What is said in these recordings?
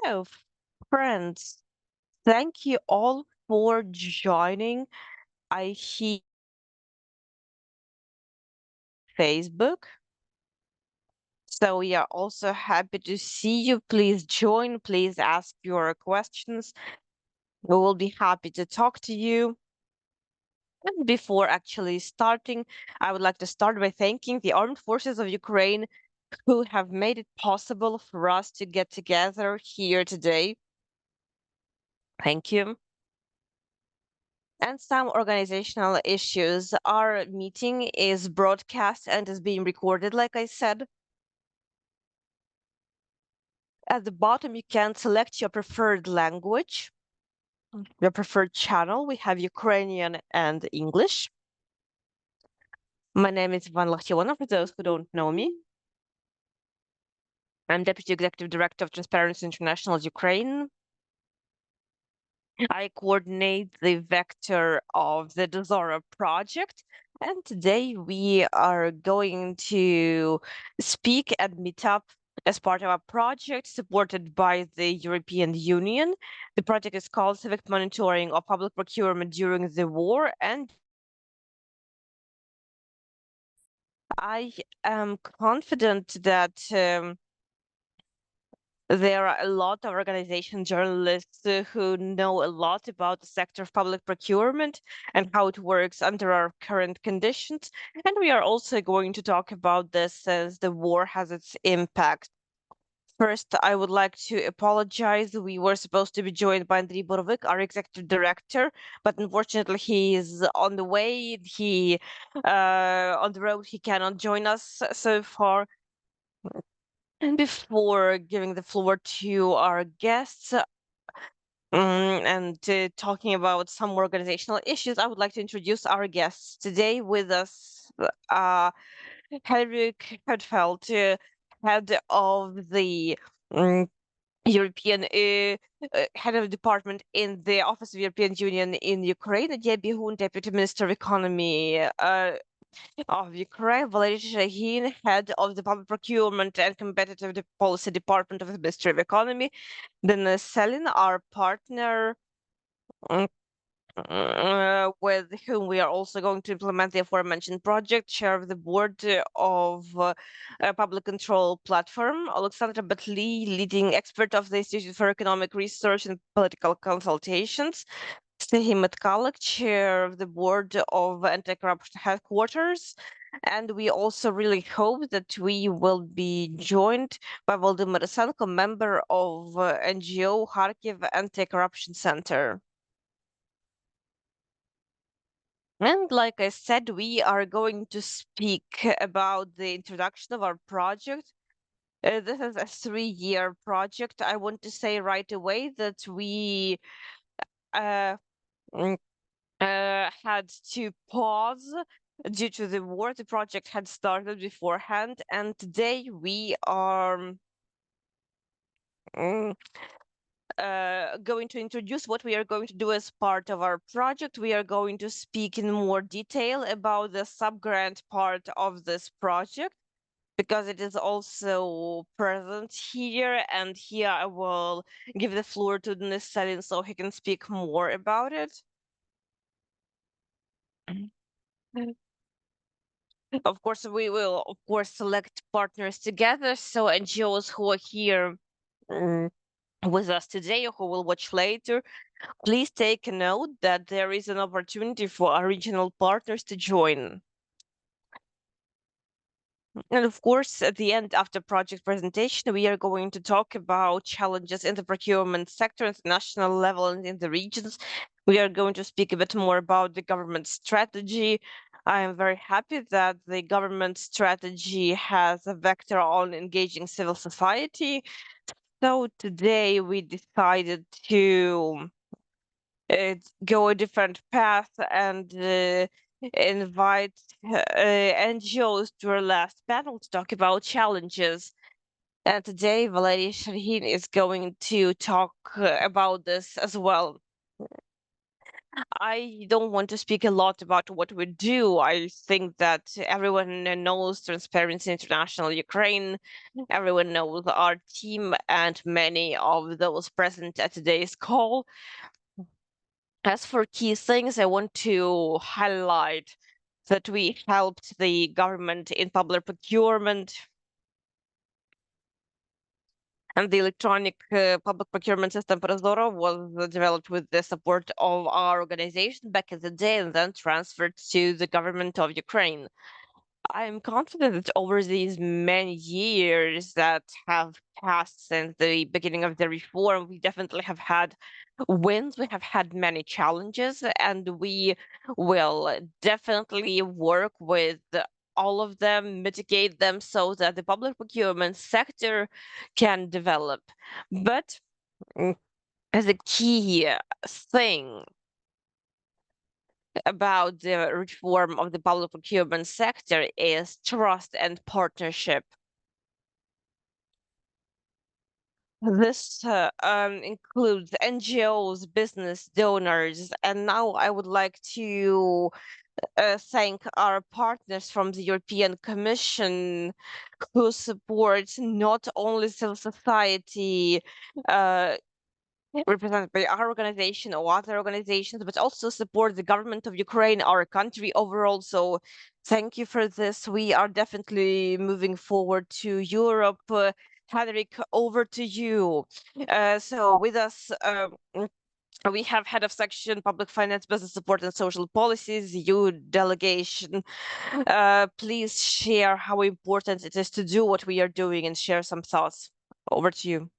So, friends, thank you all for joining. I see Facebook. So we are also happy to see you. Please join. Please ask your questions. We will be happy to talk to you. And before actually starting, I would like to start by thanking the armed forces of Ukraine who have made it possible for us to get together here today. Thank you. And some organizational issues. Our meeting is broadcast and is being recorded, like I said. At the bottom, you can select your preferred language, your preferred channel. We have Ukrainian and English. My name is Ivan Lakhtiona, for those who don't know me. I'm Deputy Executive Director of Transparency International Ukraine. I coordinate the vector of the Prozorro project. And today we are going to speak and meet up as part of a project supported by the European Union. The project is called Civic Monitoring of Public Procurement During the War. And I am confident that there are a lot of organization journalists who know a lot about the sector of public procurement and how it works under our current conditions. And we are also going to talk about this as the war has its impact. First, I would like to apologize. We were supposed to be joined by Andriy Borovik, our executive director, but unfortunately he is on the way. He on the road. He cannot join us so far. And before giving the floor to our guests and talking about some organizational issues, I would like to introduce our guests. Today with us, Henrik Hedfeld, head of the European head of department in the Office of European Union in Ukraine, Nadia Bihun, Deputy Minister of Economy of Ukraine, Valery Shahin, head of the Public Procurement and Competitive Policy Department of the Ministry of Economy, Dennis Selin, our partner, with whom we are also going to implement the aforementioned project, chair of the board of Public Control Platform, Alexandra Batli, leading expert of the Institute for Economic Research and Political Consultations, Sehimet Kalak, chair of the board of Anti-Corruption Headquarters. And we also really hope that we will be joined by Volodymyr Isenko, member of NGO Kharkiv Anti-Corruption Center. And like I said, we are going to speak about the introduction of our project. This is a 3-year project. I want to say right away that we had to pause due to the war. The project had started beforehand, and today we are going to introduce what we are going to do as part of our project. We are going to speak in more detail about the sub-grant part of this project, because it is also present here. And here I will give the floor to Dennis Selin so he can speak more about it. Of course, we will, of course, select partners together. So NGOs who are here with us today or who will watch later, please take a note that there is an opportunity for our regional partners to join. And of course, at the end, after project presentation, we are going to talk about challenges in the procurement sector at the national level and in the regions. We are going to speak a bit more about the government strategy. I am very happy that the government strategy has a vector on engaging civil society. So today we decided to go a different path and invite NGOs to our last panel to talk about challenges. And today, Valery Shahin is going to talk about this as well. I don't want to speak a lot about what we do. I think that everyone knows Transparency International Ukraine. Everyone knows our team and many of those present at today's call. As for key things, I want to highlight that we helped the government in public procurement, and the electronic public procurement system Prozorro was developed with the support of our organization back in the day and then transferred to the government of Ukraine. I'm confident that over these many years that have passed since the beginning of the reform, we definitely have had wins, we have had many challenges, and we will definitely work with all of them, mitigate them so that the public procurement sector can develop. But as a key thing about the reform of the public procurement sector is trust and partnership. This includes NGOs, business donors, and now I would like to thank our partners from the European Commission who support not only civil society represented by our organization or other organizations, but also support the government of Ukraine, our country overall. So thank you for this. We are definitely moving forward to Europe. Henrik, over to you. So with us, we have head of section public finance, business support, and social policies, EU delegation. Please share how important it is to do what we are doing and share some thoughts. Over to you.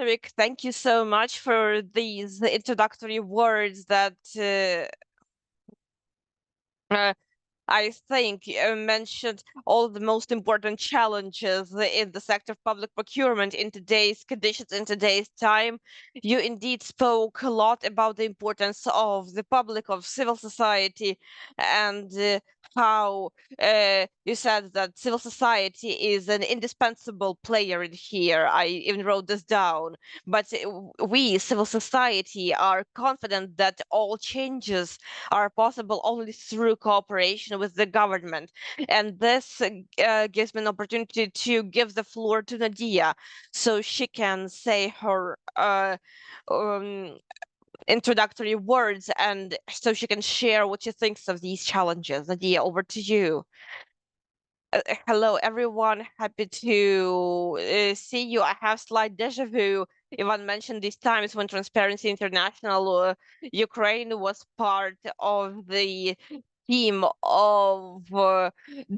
Eric, thank you so much for these introductory words that I think you mentioned all the most important challenges in the sector of public procurement in today's conditions, in today's time. You indeed spoke a lot about the importance of the public, of civil society, and how you said that civil society is an indispensable player in here. I even wrote this down. But we, civil society, are confident that all changes are possible only through cooperation with the government. And this gives me an opportunity to give the floor to Nadia so she can say her um, introductory words and so she can share what she thinks of these challenges. Nadia, over to you. Hello, everyone. Happy to see you. I have slight deja vu. Ivan mentioned these times when Transparency International Ukraine was part of the team of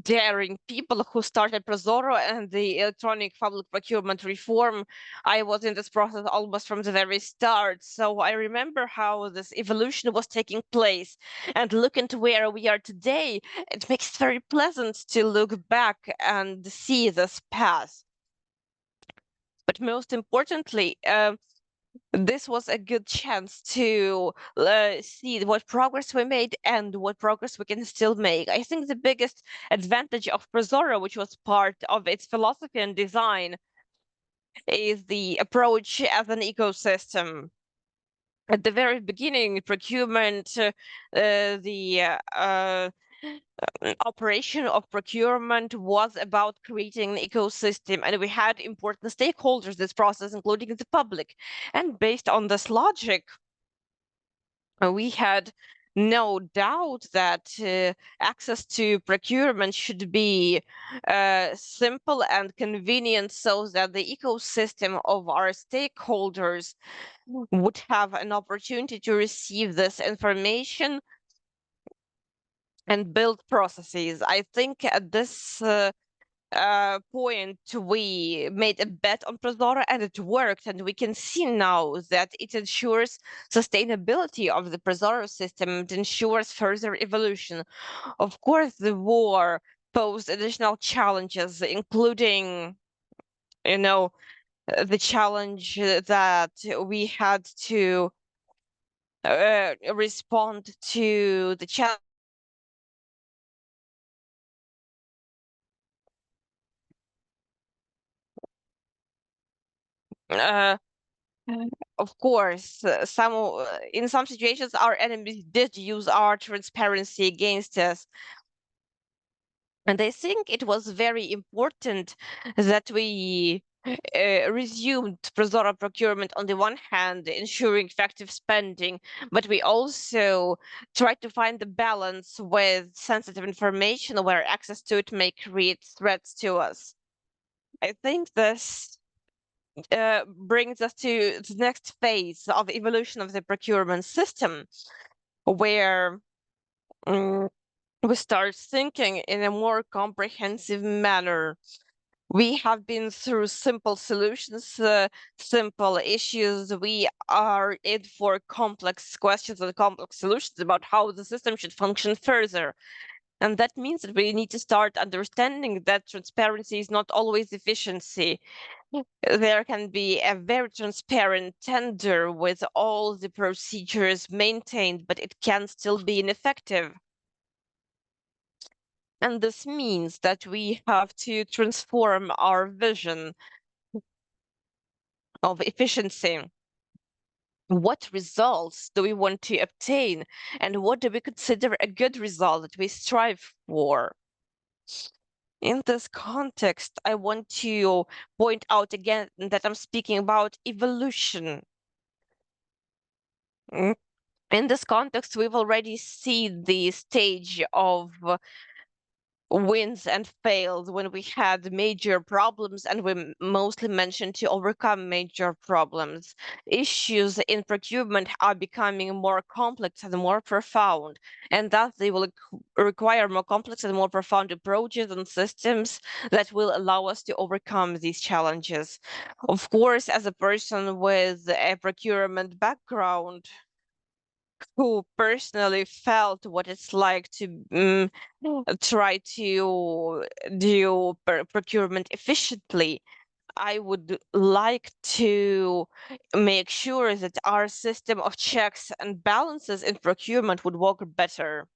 daring people who started Prozorro and the electronic public procurement reform. I was in this process almost from the very start, so I remember how this evolution was taking place. And looking to where we are today, it makes it very pleasant to look back and see this path. But most importantly, this was a good chance to see what progress we made and what progress we can still make. I think the biggest advantage of Prozorro, which was part of its philosophy and design, is the approach as an ecosystem. At the very beginning, procurement, the operation of procurement was about creating an ecosystem, and we had important stakeholders in this process, including the public. And based on this logic, we had no doubt that access to procurement should be simple and convenient so that the ecosystem of our stakeholders would have an opportunity to receive this information and build processes. I think at this point we made a bet on Prozorro and it worked, and we can see now that it ensures sustainability of the Prozorro system. It ensures further evolution. Of course, the war posed additional challenges, including, the challenge that we had to respond to the challenge. Uh, of course, in some situations, our enemies did use our transparency against us. And I think it was very important that we resumed Prozorro procurement on the one hand, ensuring effective spending, but we also tried to find the balance with sensitive information where access to it may create threats to us. I think this brings us to the next phase of evolution of the procurement system, where we start thinking in a more comprehensive manner. We have been through simple solutions, simple issues. We are in for complex questions and complex solutions about how the system should function further. And that means that we need to start understanding that transparency is not always efficiency. There can be a very transparent tender with all the procedures maintained, but it can still be ineffective. And this means that we have to transform our vision of efficiency. What results do we want to obtain? And what do we consider a good result that we strive for? In this context, I want to point out again that I'm speaking about evolution. In this context, we've already seen the stage of wins and fails when we had major problems, and we mostly mentioned to overcome major problems. Issues in procurement are becoming more complex and more profound, and thus they will require more complex and more profound approaches and systems that will allow us to overcome these challenges. Of course, as a person with a procurement background, who personally felt what it's like to try to do procurement efficiently, I would like to make sure that our system of checks and balances in procurement would work better.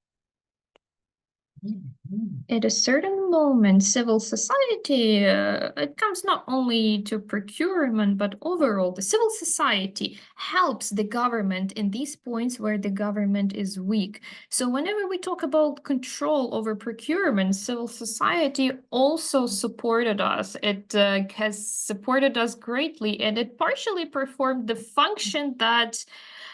At a certain moment, civil society, it comes not only to procurement, but overall, the civil society helps the government in these points where the government is weak. So whenever we talk about control over procurement, civil society also supported us. It has supported us greatly, and it partially performed the function that,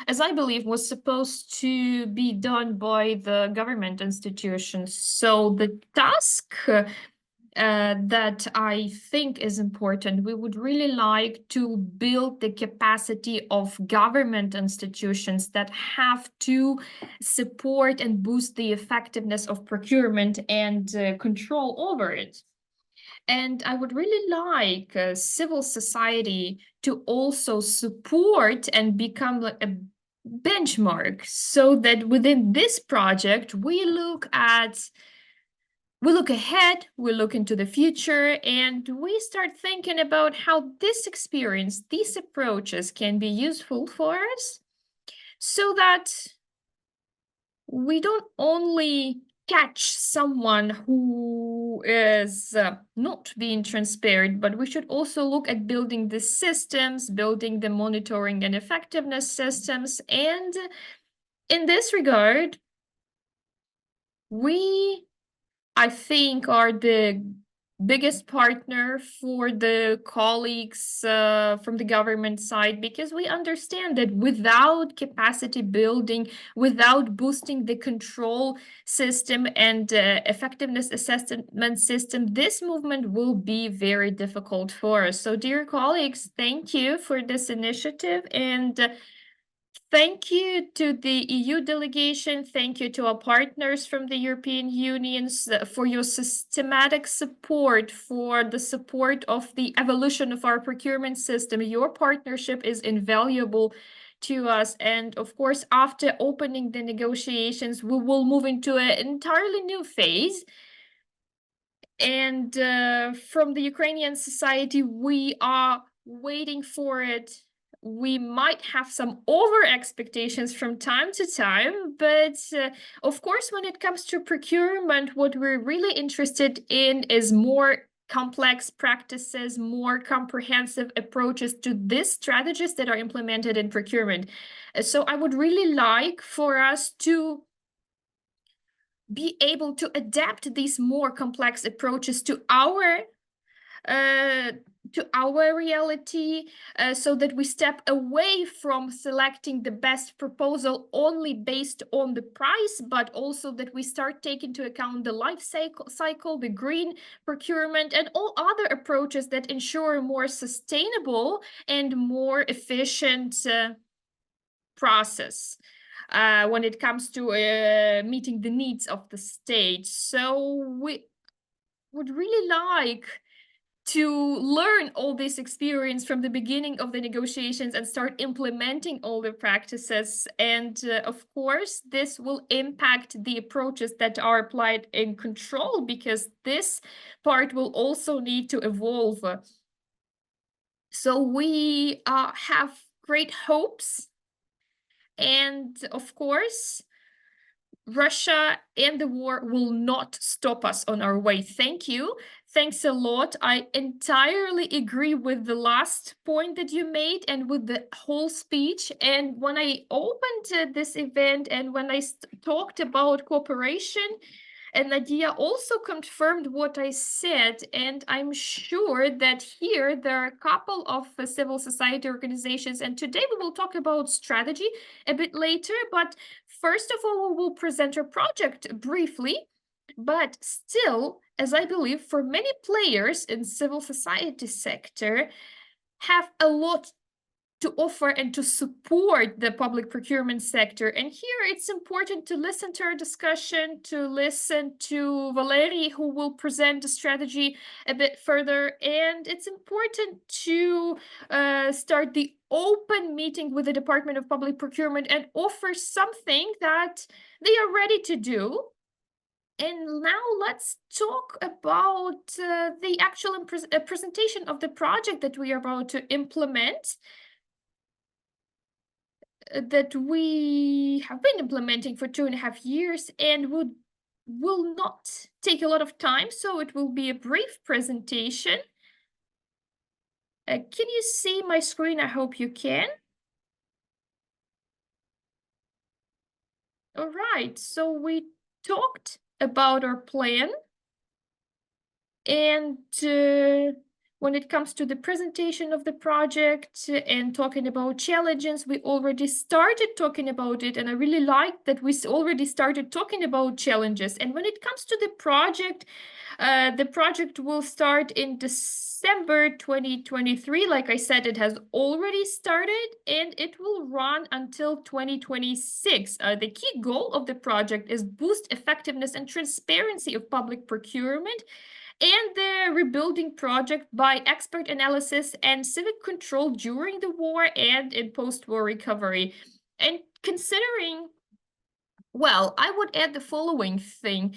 as I believe, was supposed to be done by the government institutions. So the task that I think is important, we would really like to build the capacity of government institutions that have to support and boost the effectiveness of procurement and control over it. And I would really like civil society to also support and become like a benchmark, so that within this project we look ahead, we look into the future, and we start thinking about how this experience, these approaches can be useful for us, so that we don't only catch someone who is not being transparent, but we should also look at building the systems, building the monitoring and effectiveness systems. And in this regard, we, I think, are the biggest partner for the colleagues from the government side, because we understand that without capacity building, without boosting the control system and effectiveness assessment system, this movement will be very difficult for us. So dear colleagues, thank you for this initiative, and thank you to the EU delegation. Thank you to our partners from the European Union for your systematic support, for the support of the evolution of our procurement system. Your partnership is invaluable to us. And of course, after opening the negotiations, we will move into an entirely new phase. And from the Ukrainian society, we are waiting for it. We might have some over expectations from time to time, but of course, when it comes to procurement, what we're really interested in is more complex practices, more comprehensive approaches to these strategies that are implemented in procurement. So I would really like for us to be able to adapt these more complex approaches to our reality, so that we step away from selecting the best proposal only based on the price, but also that we start taking into account the life cycle, the green procurement, and all other approaches that ensure a more sustainable and more efficient process when it comes to meeting the needs of the state. So we would really like to learn all this experience from the beginning of the negotiations and start implementing all the practices. And of course, this will impact the approaches that are applied in control, because this part will also need to evolve. So we have great hopes. And of course, Russia and the war will not stop us on our way. Thank you. Thanks a lot. I entirely agree with the last point that you made and with the whole speech. And when I opened this event and when I talked about cooperation, and Nadia also confirmed what I said, and I'm sure that here there are a couple of civil society organizations, and today we will talk about strategy a bit later, but first of all, we will present our project briefly. But still, as I believe, for many players in civil society sector have a lot to offer and to support the public procurement sector. And here it's important to listen to our discussion, to listen to Valerie, who will present the strategy a bit further. And it's important to start the open meeting with the Department of Public Procurement and offer something that they are ready to do. And now let's talk about the actual presentation of the project that we are about to implement, that we have been implementing for 2.5 years and will not take a lot of time, so it will be a brief presentation. Can you see my screen? I hope you can. All right, so we talked about our plan, and when it comes to the presentation of the project and talking about challenges, we already started talking about it, and I really like that we already started talking about challenges. And when it comes to the project will start in December 2023. Like I said, it has already started and it will run until 2026. The key goal of the project is boost effectiveness and transparency of public procurement and the rebuilding project by expert analysis and civic control during the war and in post-war recovery. And considering, well, I would add the following thing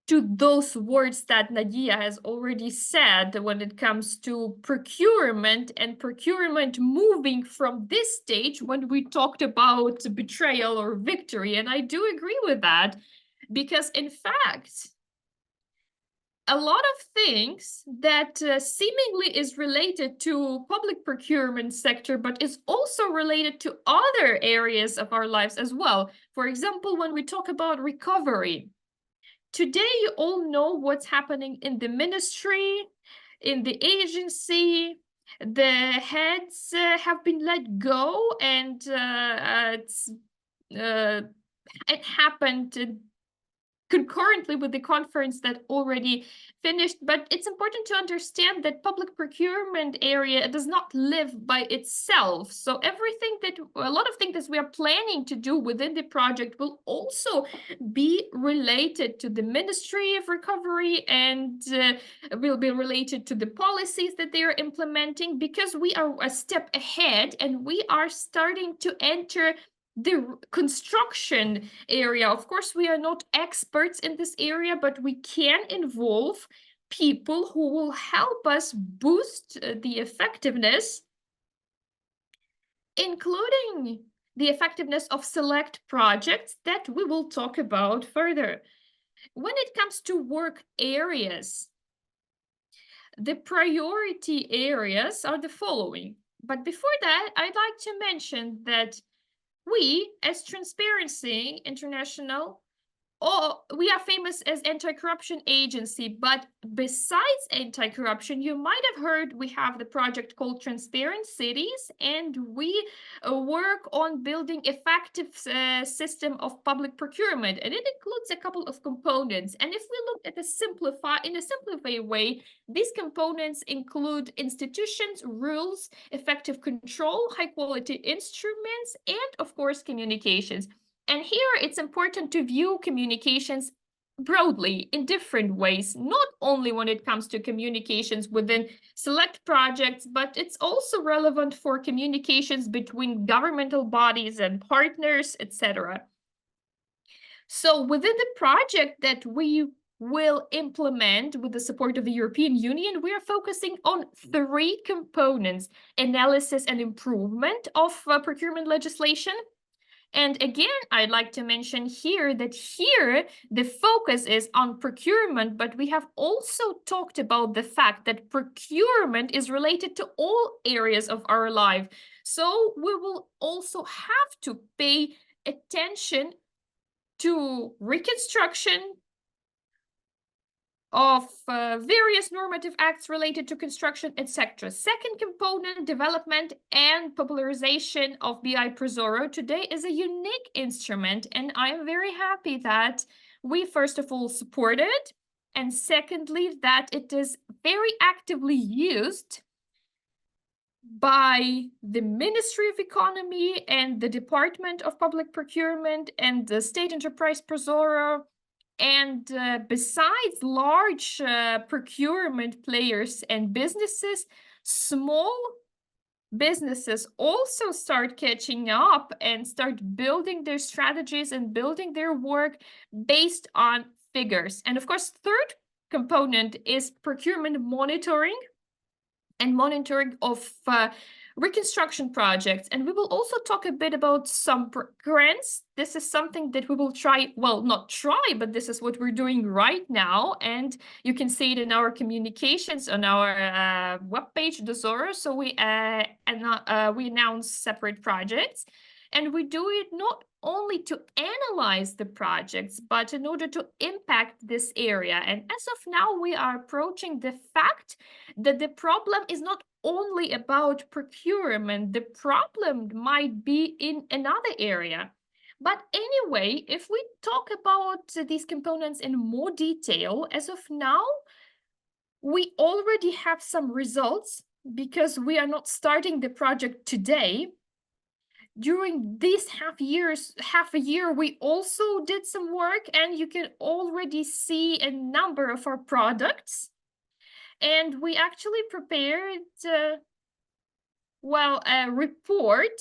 to those words that Nadia has already said when it comes to procurement and procurement moving from this stage when we talked about betrayal or victory. And I do agree with that, because in fact, a lot of things that seemingly is related to public procurement sector, but is also related to other areas of our lives as well. For example, when we talk about recovery, today you all know what's happening in the ministry, in the agency. The heads have been let go, and it happened concurrently with the conference that already finished. But it's important to understand that public procurement area does not live by itself. So a lot of things that we are planning to do within the project will also be related to the Ministry of Recovery, and will be related to the policies that they are implementing, because we are a step ahead and we are starting to enter the construction area. Of course, we are not experts in this area, but we can involve people who will help us boost the effectiveness, including the effectiveness of select projects that we will talk about further. When it comes to work areas, the priority areas are the following. But before that, I'd like to mention that we, as Transparency International, we are famous as anti-corruption agency, but besides anti-corruption, you might have heard we have the project called Transparent Cities, and we work on building effective system of public procurement, and it includes a couple of components. And if we look at in a simplified way, these components include institutions, rules, effective control, high-quality instruments, and of course, communications. And here it's important to view communications broadly in different ways, not only when it comes to communications within select projects, but it's also relevant for communications between governmental bodies and partners, etc. So within the project that we will implement with the support of the European Union, we are focusing on 3 components: analysis and improvement of procurement legislation. And again, I'd like to mention here that the focus is on procurement, but we have also talked about the fact that procurement is related to all areas of our life. So we will also have to pay attention to reconstruction of various normative acts related to construction, etc. Second component, development and popularization of BI Prozorro today is a unique instrument, and I am very happy that we first of all support it, and secondly, that it is very actively used by the Ministry of Economy and the Department of Public Procurement and the state enterprise Prozorro. And besides large procurement players and businesses, small businesses also start catching up and start building their strategies and building their work based on figures. And of course, third component is procurement monitoring and monitoring of reconstruction projects. And we will also talk a bit about some grants. This is something that we will try, well, not try, but this is what we're doing right now. And you can see it in our communications on our webpage, Prozorro. So we announce separate projects. And we do it not only to analyze the projects, but in order to impact this area. And as of now, we are approaching the fact that the problem is not only about procurement, the problem might be in another area. But anyway, if we talk about these components in more detail, as of now, we already have some results because we are not starting the project today. During these half a year, we also did some work, and you can already see a number of our products. And we actually prepared, a report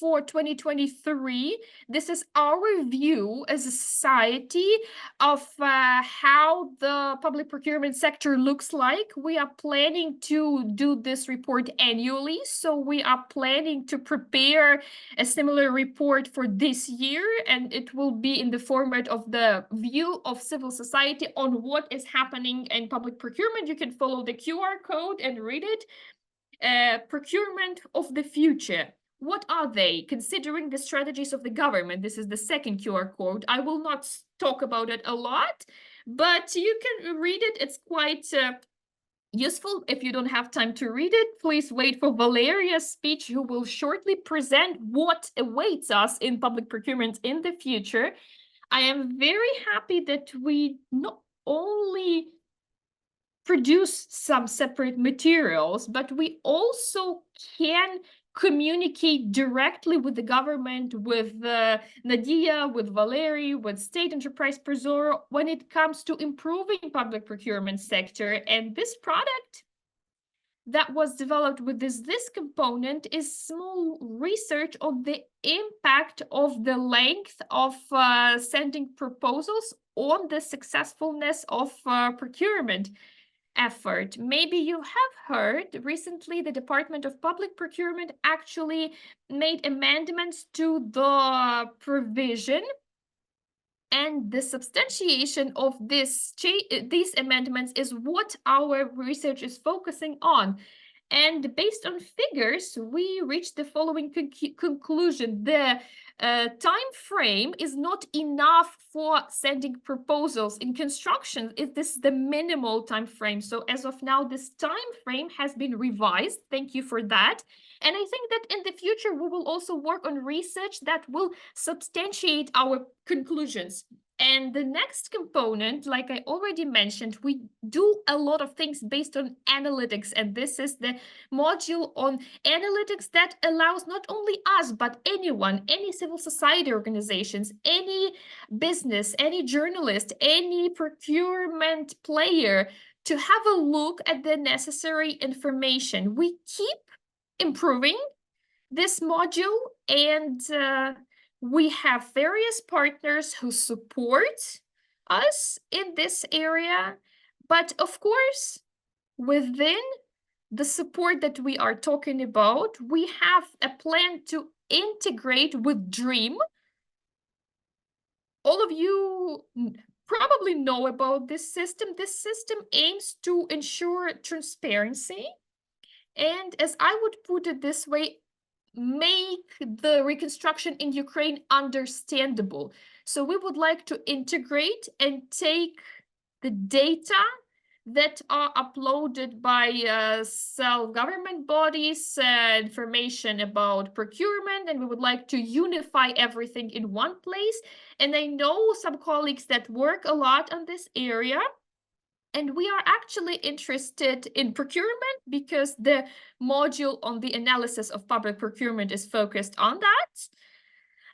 for 2023. This is our view as a society of how the public procurement sector looks like. We are planning to do this report annually, so we are planning to prepare a similar report for this year, and it will be in the format of the view of civil society on what is happening in public procurement. You can follow the QR code and read it. Procurement of the future. What are they? Considering the strategies of the government. This is the second QR code. I will not talk about it a lot, but you can read it. It's quite useful. If you don't have time to read it, please wait for Valeria's speech, who will shortly present what awaits us in public procurement in the future. I am very happy that we not only produce some separate materials, but we also can communicate directly with the government, with Nadia, with Valery, with State Enterprise Prozorro when it comes to improving public procurement sector. And this product that was developed with this component is small research on the impact of the length of sending proposals on the successfulness of procurement effort. Maybe you have heard recently the Department of Public Procurement actually made amendments to the provision, and the substantiation of these amendments is what our research is focusing on. And based on figures, we reached the following conclusion. The time frame is not enough for sending proposals. In construction, this is the minimal time frame. So as of now, this time frame has been revised. Thank you for that. And I think that in the future, we will also work on research that will substantiate our conclusions. And the next component, like I already mentioned, we do a lot of things based on analytics. And this is the module on analytics that allows not only us, but anyone, any civil society organizations, any business, any journalist, any procurement player to have a look at the necessary information. We keep improving this module, and we have various partners who support us in this area. But of course, within the support that we are talking about, we have a plan to integrate with DREAM. All of you probably know about this system. This system aims to ensure transparency, and as I would put it this way, make the reconstruction in Ukraine understandable. So we would like to integrate and take the data that are uploaded by self-government bodies, information about procurement, and we would like to unify everything in one place. And I know some colleagues that work a lot on this area. And we are actually interested in procurement because the module on the analysis of public procurement is focused on that.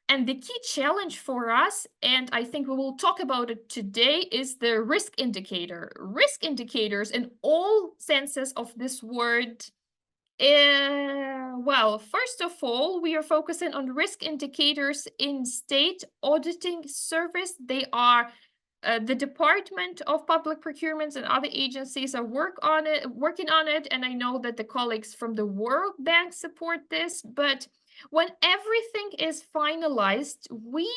And the key challenge for us, and I think we will talk about it today, is the risk indicator. Risk indicators in all senses of this word. Well, first of all, we are focusing on risk indicators in state auditing service. They are the Department of Public Procurements and other agencies are working on it, and I know that the colleagues from the World Bank support this, but when everything is finalized, we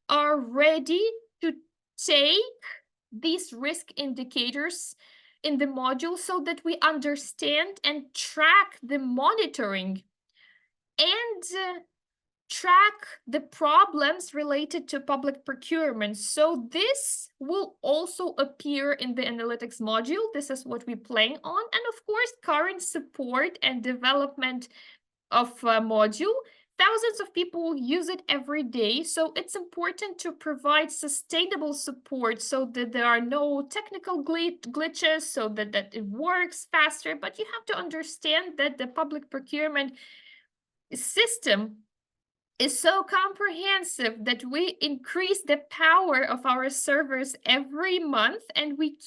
are ready to take these risk indicators in the module so that we understand and track the monitoring and track the problems related to public procurement. So this will also appear in the analytics module. This is what we plan on. And of course, current support and development of module. Thousands of people use it every day, so it's important to provide sustainable support so that there are no technical glitches, so that it works faster. But you have to understand that the public procurement system is so comprehensive that we increase the power of our servers every month, and we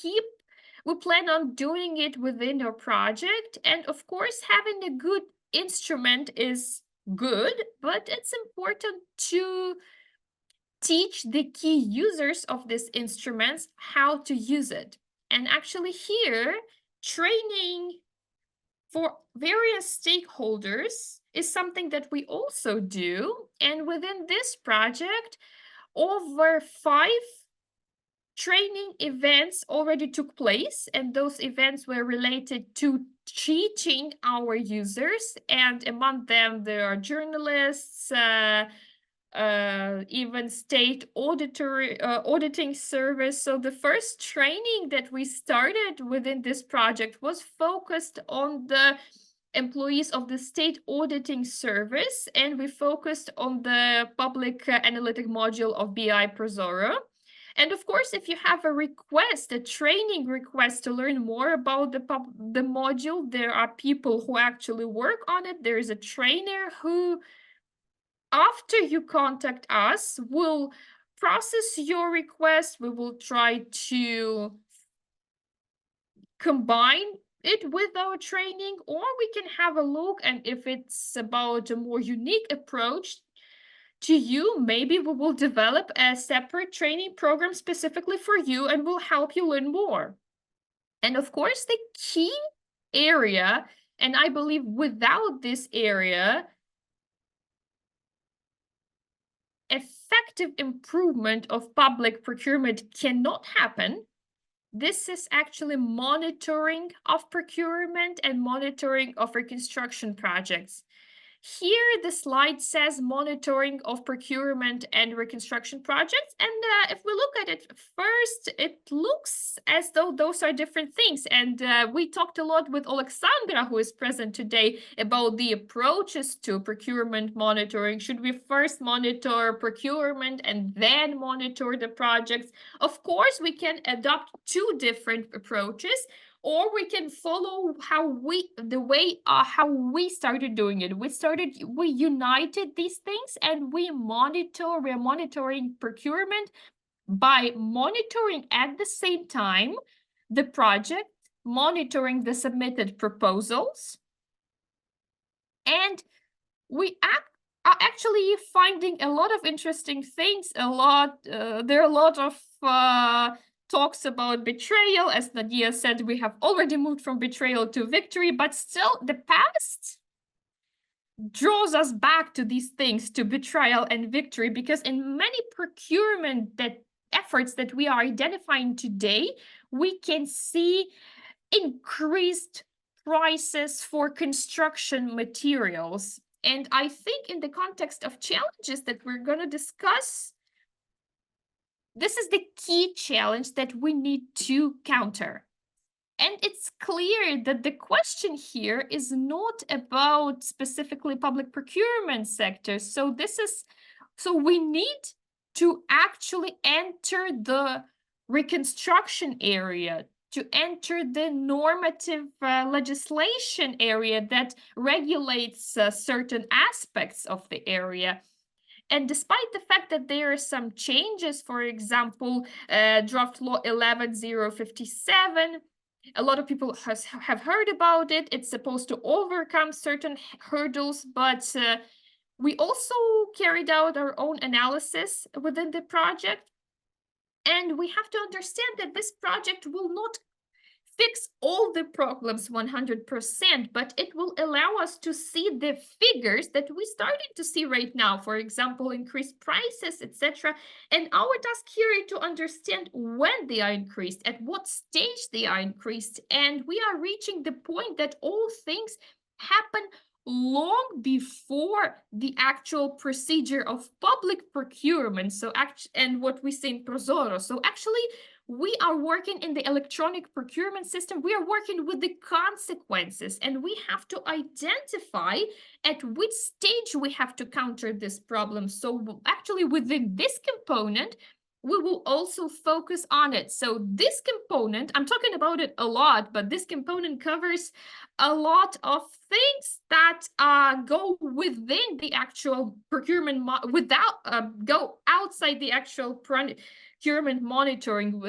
plan on doing it within our project. And of course, having a good instrument is good, but it's important to teach the key users of these instruments how to use it. And actually here, training for various stakeholders is something that we also do. And within this project, over 5 training events already took place, and those events were related to teaching our users. And among them, there are journalists, even state auditing service. So the first training that we started within this project was focused on the employees of the state auditing service, and we focused on the public analytic module of BI Prozorro. And of course, if you have a request, a training request to learn more about the module, there are people who actually work on it. There is a trainer who, after you contact us, will process your request. We will try to combine it with our training, or we can have a look, and if it's about a more unique approach to you, maybe we will develop a separate training program specifically for you and will help you learn more. And of course, the key area, and I believe without this area, effective improvement of public procurement cannot happen. This is actually monitoring of procurement and monitoring of reconstruction projects. Here, the slide says monitoring of procurement and reconstruction projects. And if we look at it first, it looks as though those are different things. And we talked a lot with Alexandra, who is present today, about the approaches to procurement monitoring. Should we first monitor procurement and then monitor the projects? Of course, we can adopt 2 different approaches, or we can follow how we started doing it. We united these things, and we're monitoring procurement by monitoring at the same time the project, monitoring the submitted proposals, and we are actually finding a lot of interesting things. There are a lot of talks about betrayal. As Nadia said, we have already moved from betrayal to victory, but still the past draws us back to these things, to betrayal and victory, because in many procurement efforts that we are identifying today, we can see increased prices for construction materials. And I think in the context of challenges that we're going to discuss, this is the key challenge that we need to counter. And it's clear that the question here is not about specifically public procurement sector. So we need to actually enter the reconstruction area, to enter the normative legislation area that regulates certain aspects of the area. And despite the fact that there are some changes, for example, draft law 11057, a lot of people have heard about it. It's supposed to overcome certain hurdles, but we also carried out our own analysis within the project. And we have to understand that this project will not fix all the problems 100%, but it will allow us to see the figures that we're starting to see right now, for example, increased prices, etc. And our task here is to understand when they are increased, at what stage they are increased, and we are reaching the point that all things happen long before the actual procedure of public procurement. And what we say in Prozorro. So actually, we are working in the electronic procurement system. We are working with the consequences, and we have to identify at which stage we have to counter this problem. So actually, within this component, we will also focus on it. So this component, I'm talking about it a lot, but this component covers a lot of things that go within the actual procurement, go outside the actual procurement monitoring.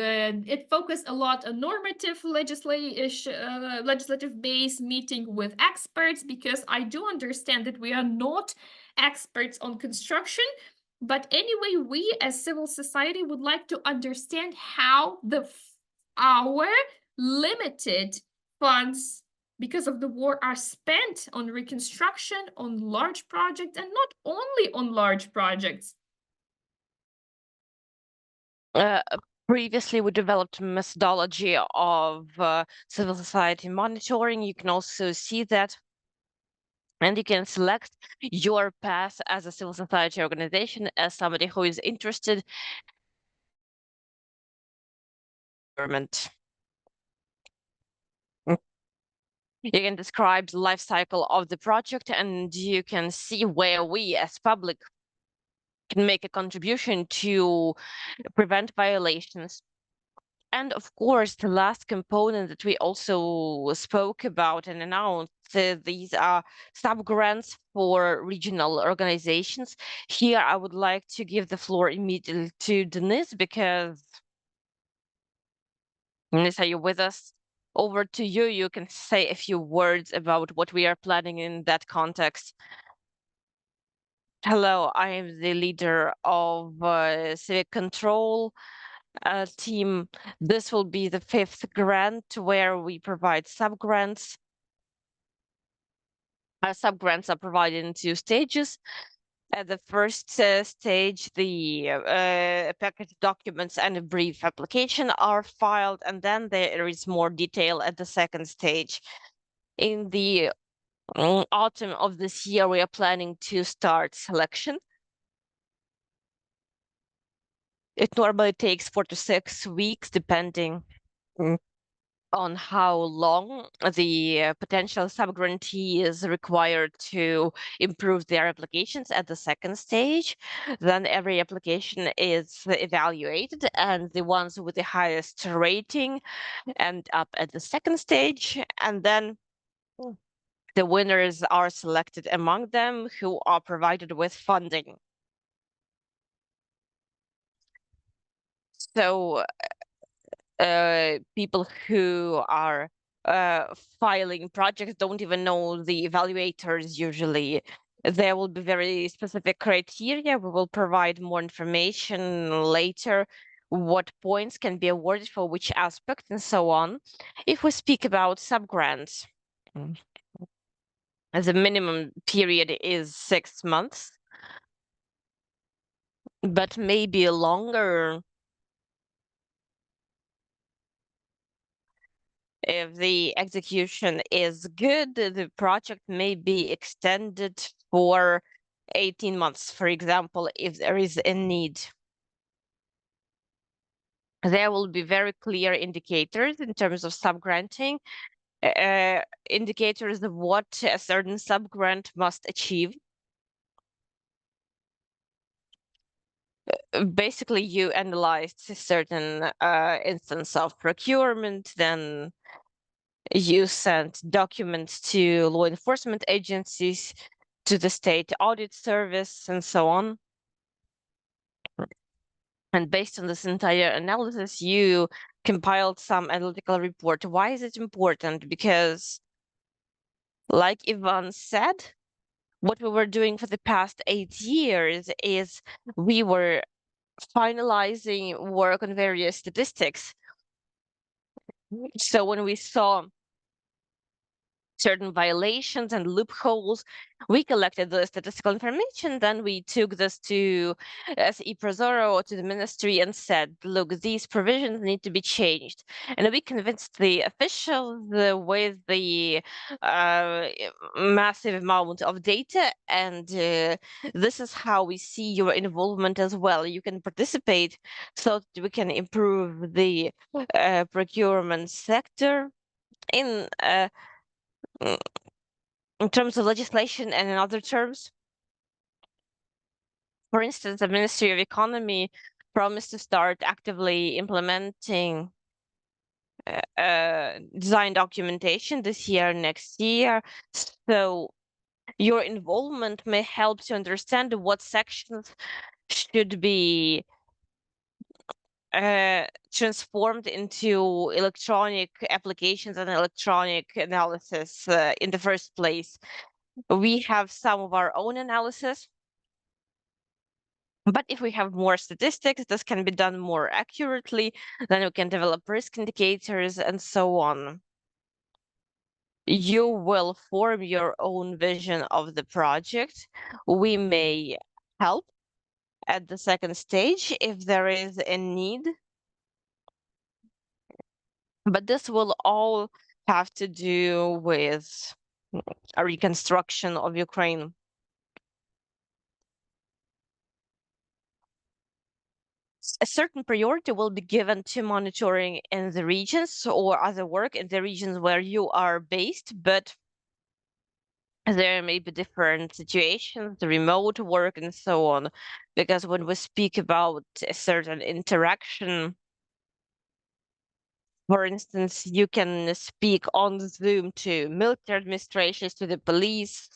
It focused a lot on normative legislative base, meeting with experts, because I do understand that we are not experts on construction. But anyway, we as civil society would like to understand how our limited funds because of the war are spent on reconstruction, on large projects, and not only on large projects. Previously, we developed a methodology of civil society monitoring. You can also see that. And you can select your path as a civil society organization, as somebody who is interested in government. You can describe the life cycle of the project, and you can see where we as public can make a contribution to prevent violations. And of course, the last component that we also spoke about and announced, these are sub-grants for regional organizations. Here, I would like to give the floor immediately to Denise, because Denise, are you with us? Over to you. You can say a few words about what we are planning in that context. Hello, I am the leader of Civic Control team. This will be the 5th grant where we provide sub-grants. Our sub-grants are provided in 2 stages. At the first stage, the package documents and a brief application are filed, and then there is more detail at the second stage. In the autumn of this year, we are planning to start selection. It normally takes 4 to 6 weeks, depending on how long the potential sub-grantee is required to improve their applications at the second stage. Then every application is evaluated, and the ones with the highest rating end up at the second stage, and then the winners are selected among them, who are provided with funding. So people who are filing projects don't even know the evaluators usually. There will be very specific criteria. We will provide more information later, what points can be awarded for which aspect and so on. If we speak about sub-grants, the minimum period is 6 months, but maybe longer if the execution is good. The project may be extended for 18 months, for example, if there is a need. there will be very clear indicators in terms of subgranting, indicators of what a certain subgrant must achieve. Basically, you analyzed a certain instance of procurement, then you sent documents to law enforcement agencies, to the state audit service, and so on. And based on this entire analysis, you compiled some analytical report. Why is it important? Because, like Ivan said, what we were doing for the past 8 years is we were finalizing work on various statistics. So when we saw certain violations and loopholes, we collected the statistical information, then we took this to SE Prozorro or to the ministry and said, look, these provisions need to be changed. And we convinced the officials with the massive amount of data, and this is how we see your involvement as well. You can participate so that we can improve the procurement sector in terms of legislation and in other terms. For instance, the Ministry of Economy promised to start actively implementing design documentation this year, next year. So your involvement may help to understand what sections should be transformed into electronic applications and electronic analysis in the first place. We have some of our own analysis, but if we have more statistics, this can be done more accurately, then we can develop risk indicators and so on. You will form your own vision of the project. We may help at the second stage if there is a need. But this will all have to do with a reconstruction of Ukraine. A certain priority will be given to monitoring in the regions or other work in the regions where you are based, but there may be different situations, the remote work and so on, because when we speak about a certain interaction, for instance, you can speak on Zoom to military administrations, to the police,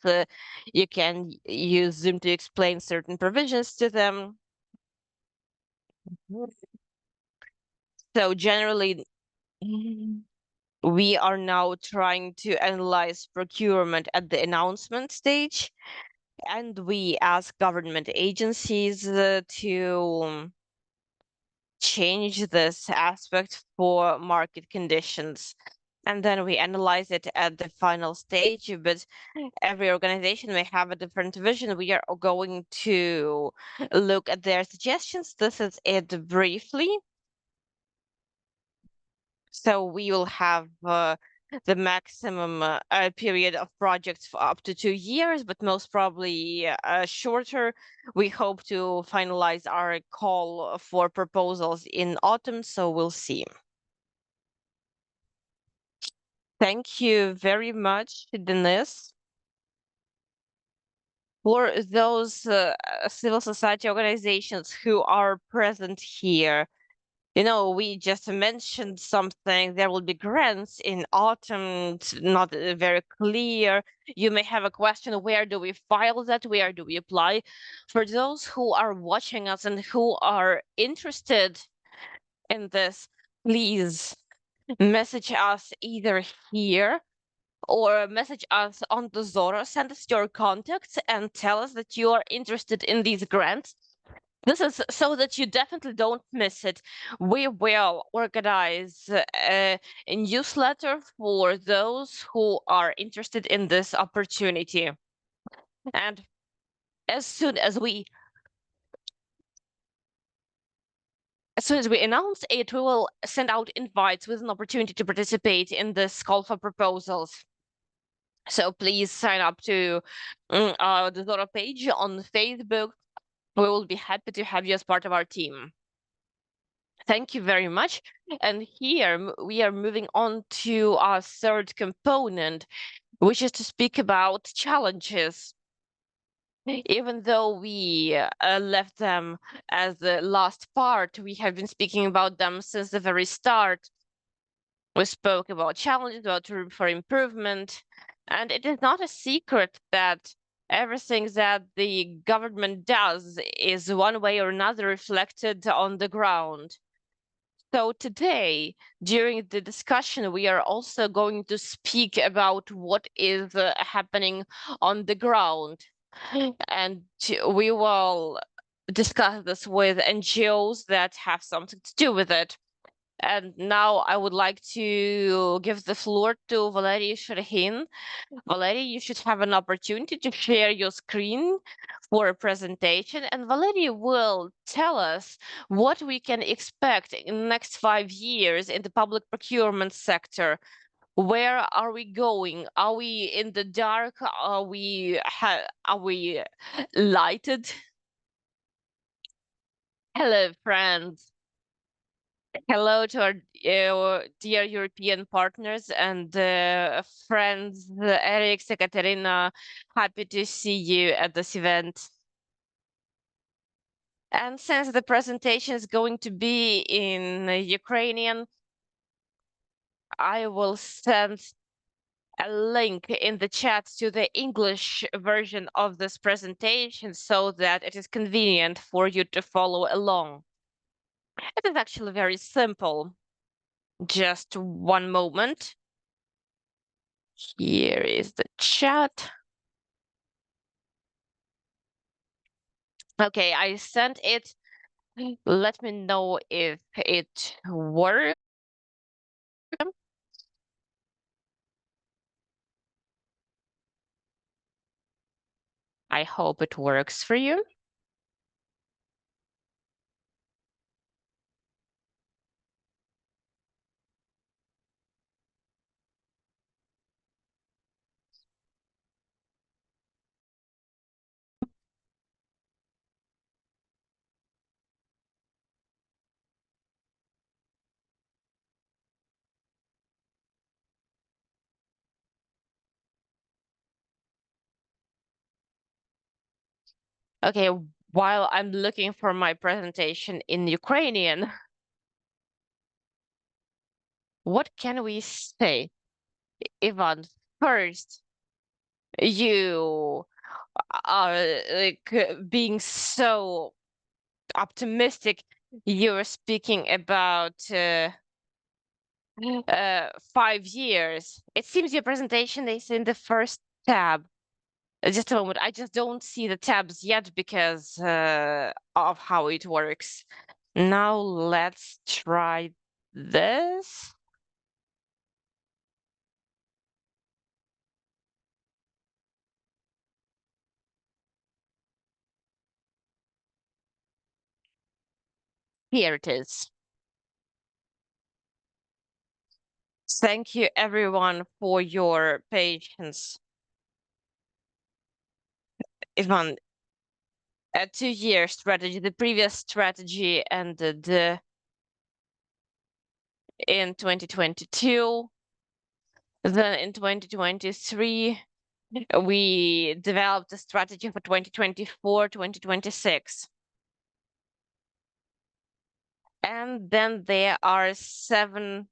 you can use Zoom to explain certain provisions to them. So generally, we are now trying to analyze procurement at the announcement stage, and we ask government agencies to change this aspect for market conditions. And then we analyze it at the final stage, but every organization may have a different vision. We are going to look at their suggestions. This is it briefly. So we will have the maximum period of projects for up to 2 years, but most probably shorter. We hope to finalize our call for proposals in autumn, so we'll see. Thank you very much, Denise. For those civil society organizations who are present here, you know, we just mentioned something. There will be grants in autumn. It's not very clear. You may have a question, where do we file that? Where do we apply? For those who are watching us and who are interested in this, please message us either here or message us on Prozorro. Send us your contacts and tell us that you are interested in these grants. This is so that you definitely don't miss it. We will organize a newsletter for those who are interested in this opportunity. And as soon as we announce it, we will send out invites with an opportunity to participate in this call for proposals. So please sign up to the Prozorro page on Facebook. We will be happy to have you as part of our team. Thank you very much. And here we are moving on to our third component, which is to speak about challenges. Even though we left them as the last part, we have been speaking about them since the very start. We spoke about challenges, about room for improvement, and it is not a secret that everything that the government does is one way or another reflected on the ground. So today, during the discussion, we are also going to speak about what is happening on the ground. And we will discuss this with NGOs that have something to do with it. And now I would like to give the floor to Valerie Sherhin. Valerie, you should have an opportunity to share your screen for a presentation, and Valerie will tell us what we can expect in the next 5 years in the public procurement sector. Where are we going? Are we in the dark? Are we lighted? Hello, friends. Hello to our dear European partners and friends, Eric, Ekaterina, happy to see you at this event. And since the presentation is going to be in Ukrainian, I will send a link in the chat to the English version of this presentation so that it is convenient for you to follow along. It is actually very simple. Just one moment. Here is the chat. Okay, I sent it. Let me know if it works. I hope it works for you. Okay, while I'm looking for my presentation in Ukrainian, what can we say? Ivan, first, you are like being so optimistic. You're speaking about 5 years. It seems your presentation is in the first tab. Just a moment, I just don't see the tabs yet because of how it works. Now let's try this. Here it is. Thank you everyone for your patience. Ivan, a 2-year strategy, the previous strategy ended in 2022. Then in 2023, we developed a strategy for 2024-2026. And then there are 7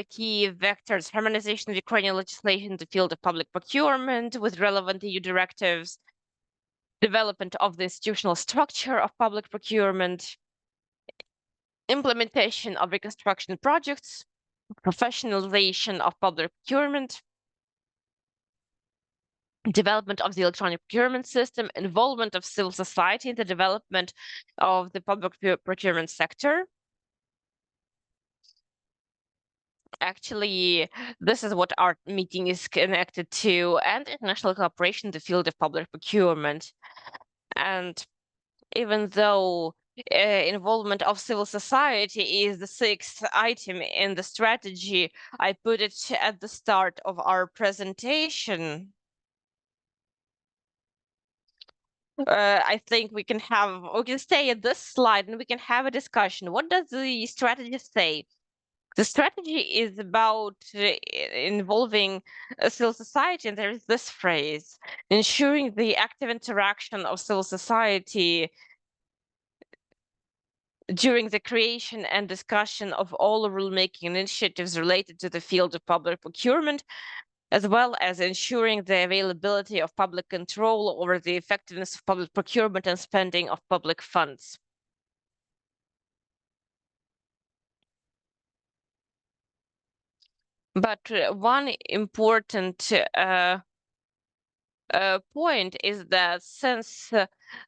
key vectors: harmonization of Ukrainian legislation in the field of public procurement with relevant EU directives, development of the institutional structure of public procurement, implementation of reconstruction projects, professionalization of public procurement, development of the electronic procurement system, involvement of civil society in the development of the public procurement sector. Actually, this is what our meeting is connected to, and international cooperation in the field of public procurement. And even though involvement of civil society is the 6th item in the strategy, I put it at the start of our presentation. I think we can stay at this slide and we can have a discussion. What does the strategy say? The strategy is about involving civil society, and there is this phrase, ensuring the active interaction of civil society during the creation and discussion of all rulemaking initiatives related to the field of public procurement, as well as ensuring the availability of public control over the effectiveness of public procurement and spending of public funds. But one important point is that since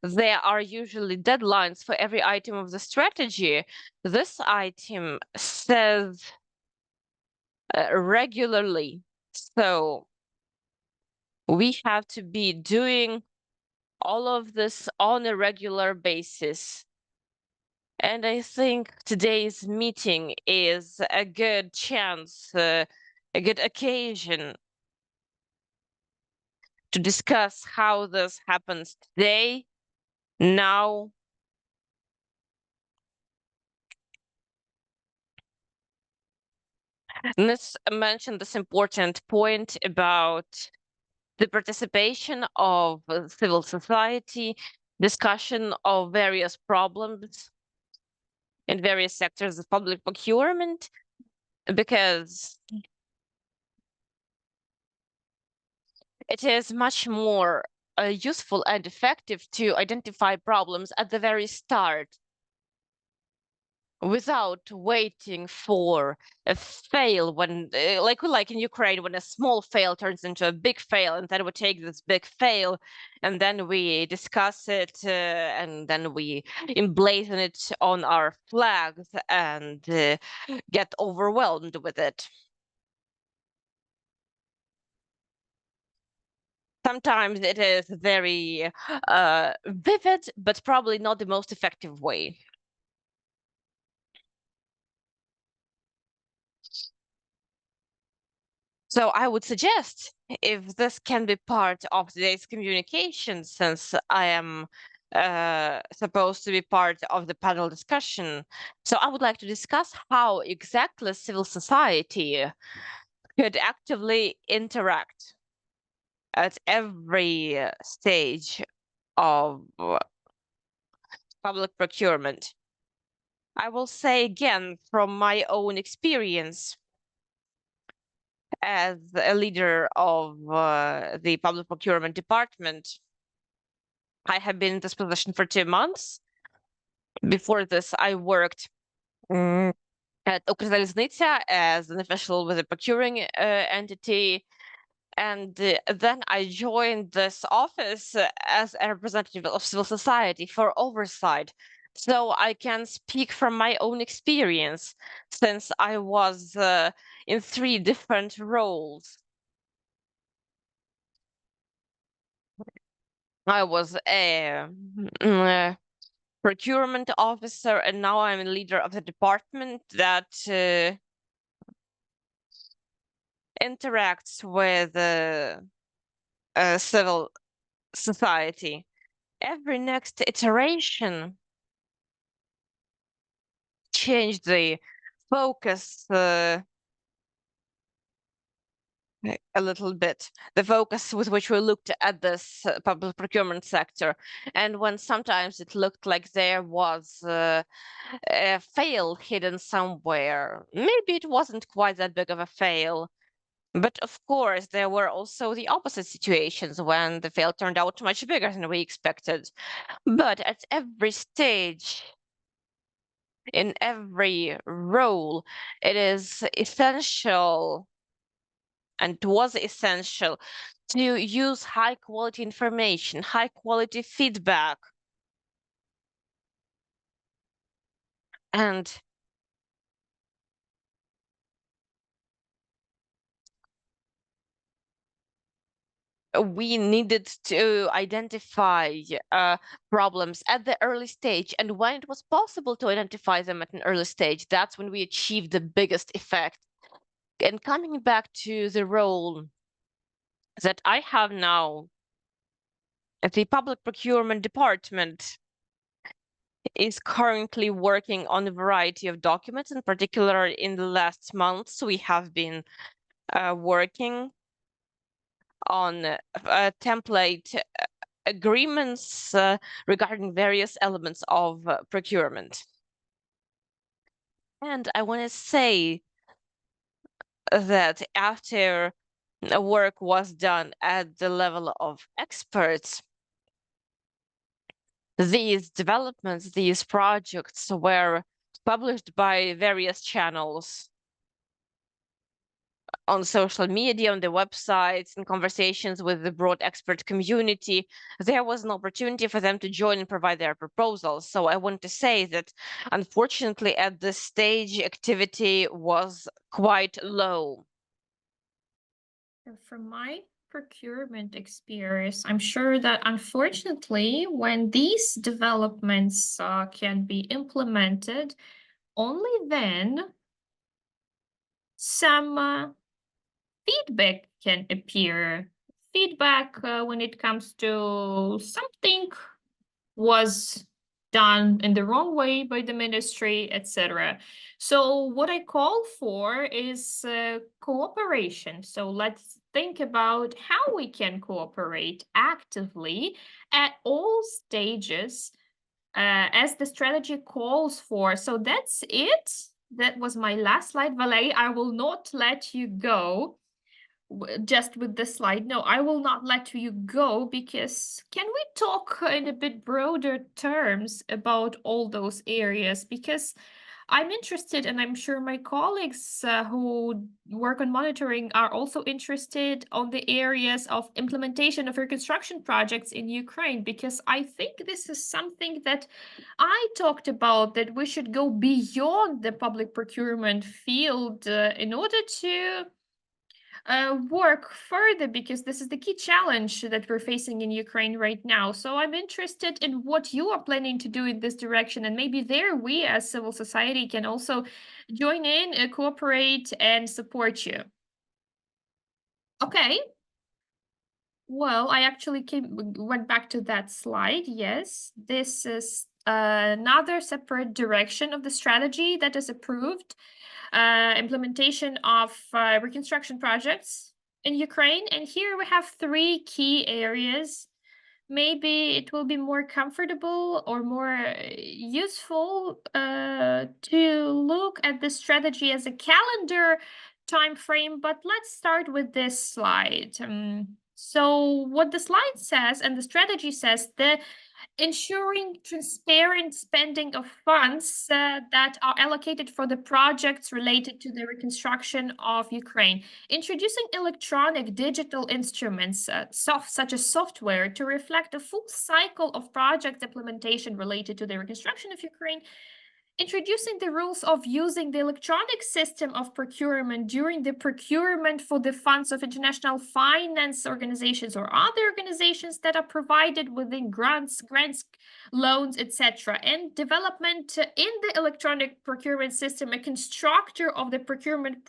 there are usually deadlines for every item of the strategy, this item says regularly. So we have to be doing all of this on a regular basis. And I think today's meeting is a good chance, a good occasion to discuss how this happens today, now. Let's mention this important point about the participation of civil society, discussion of various problems in various sectors of public procurement, because it is much more useful and effective to identify problems at the very start without waiting for a fail when like in Ukraine, when a small fail turns into a big fail, and then we take this big fail and then we discuss it and then we emblazon it on our flags and get overwhelmed with it. Sometimes it is very vivid, but probably not the most effective way. So I would suggest, if this can be part of today's communication, since I am supposed to be part of the panel discussion, so I would like to discuss how exactly civil society could actively interact at every stage of public procurement. I will say again from my own experience as a leader of the public procurement department. I have been in this position for 2 months. Before this, I worked at Укрзалізниця as an official with a procuring entity. And then I joined this office as a representative of civil society for oversight. So I can speak from my own experience, since I was in 3 different roles. I was a procurement officer, and now I'm a leader of the department that interacts with civil society. Every next iteration changed the focus a little bit, the focus with which we looked at this public procurement sector. And when sometimes it looked like there was a fail hidden somewhere, maybe it wasn't quite that big of a fail. But of course, there were also the opposite situations when the fail turned out much bigger than we expected. But at every stage, in every role, it is essential, and it was essential, to use high quality information, high quality feedback. And we needed to identify problems at the early stage. And when it was possible to identify them at an early stage, that's when we achieved the biggest effect. And coming back to the role that I have now, The Public Procurement Department is currently working on a variety of documents. In particular, in the last months, we have been working on template agreements regarding various elements of procurement. And I want to say that after work was done at the level of experts, these developments, these projects were published by various channels on social media, on the websites, in conversations with the broad expert community. There was an opportunity for them to join and provide their proposals. So I want to say that, unfortunately, at this stage, activity was quite low. From my procurement experience, I'm sure that unfortunately, when these developments can be implemented, only then some feedback can appear. Feedback when it comes to something was done in the wrong way by the ministry, etc. So what I call for is cooperation. So let's think about how we can cooperate actively at all stages as the strategy calls for. So that's it. That was my last slide, Valerie. I will not let you go just with this slide. No, I will not let you go, because can we talk in a bit broader terms about all those areas? Because I'm interested, and I'm sure my colleagues who work on monitoring are also interested on the areas of implementation of reconstruction projects in Ukraine, because I think this is something that I talked about, that we should go beyond the public procurement field in order to work further, because this is the key challenge that we're facing in Ukraine right now. So I'm interested in what you are planning to do in this direction, and maybe there we as civil society can also join in, cooperate, and support you. Okay. Well, I actually went back to that slide. Yes, this is another separate direction of the strategy that is approved. Implementation of reconstruction projects in Ukraine. And here we have 3 key areas. Maybe it will be more comfortable or more useful to look at the strategy as a calendar time frame, but let's start with this slide. So what the slide says and the strategy says, the ensuring transparent spending of funds that are allocated for the projects related to the reconstruction of Ukraine, introducing electronic digital instruments, such as software, to reflect the full cycle of project implementation related to the reconstruction of Ukraine, introducing the rules of using the electronic system of procurement during the procurement for the funds of international finance organizations or other organizations that are provided within grants, loans, etc., and development in the electronic procurement system, a constructor of the procurement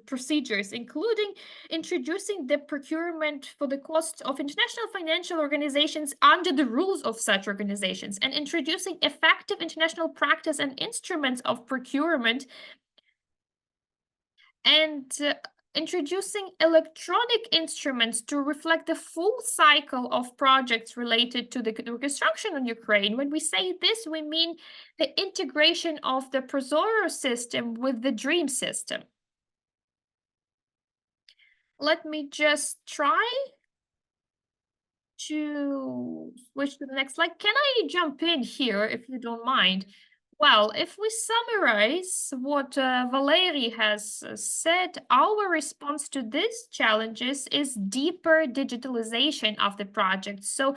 procedures, including introducing the procurement for the cost of international financial organizations under the rules of such organizations, and introducing effective international practice and instruments of procurement, and introducing electronic instruments to reflect the full cycle of projects related to the reconstruction in Ukraine. When we say this, we mean the integration of the Prozorro system with the DREAM system. Let me just try to switch to the next slide. Can I jump in here, if you don't mind? Well, if we summarize what Valerie has said, our response to these challenges is deeper digitalization of the project. So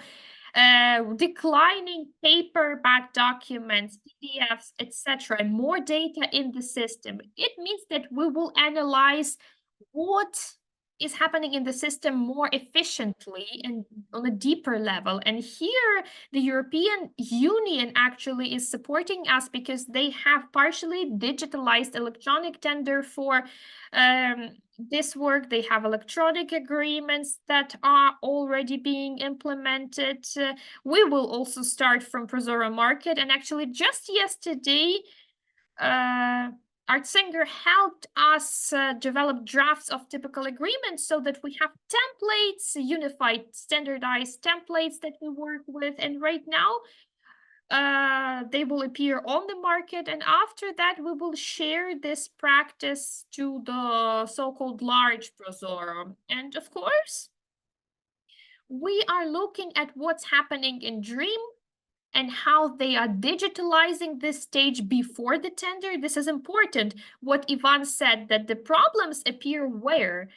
declining paperback documents, PDFs, etc., and more data in the system. It means that we will analyze what is happening in the system more efficiently and on a deeper level. And here, the European Union actually is supporting us, because they have partially digitalized electronic tender for this work. They have electronic agreements that are already being implemented. We will also start from Prozorro Market. And actually, just yesterday, Artsinger helped us develop drafts of typical agreements so that we have templates, unified, standardized templates that we work with. And right now, they will appear on the market, and after that we will share this practice to the so-called large Prozorro. And of course, we are looking at what's happening in Dream and how they are digitalizing this stage before the tender. This is important. What Ivan said, that the problems appear where?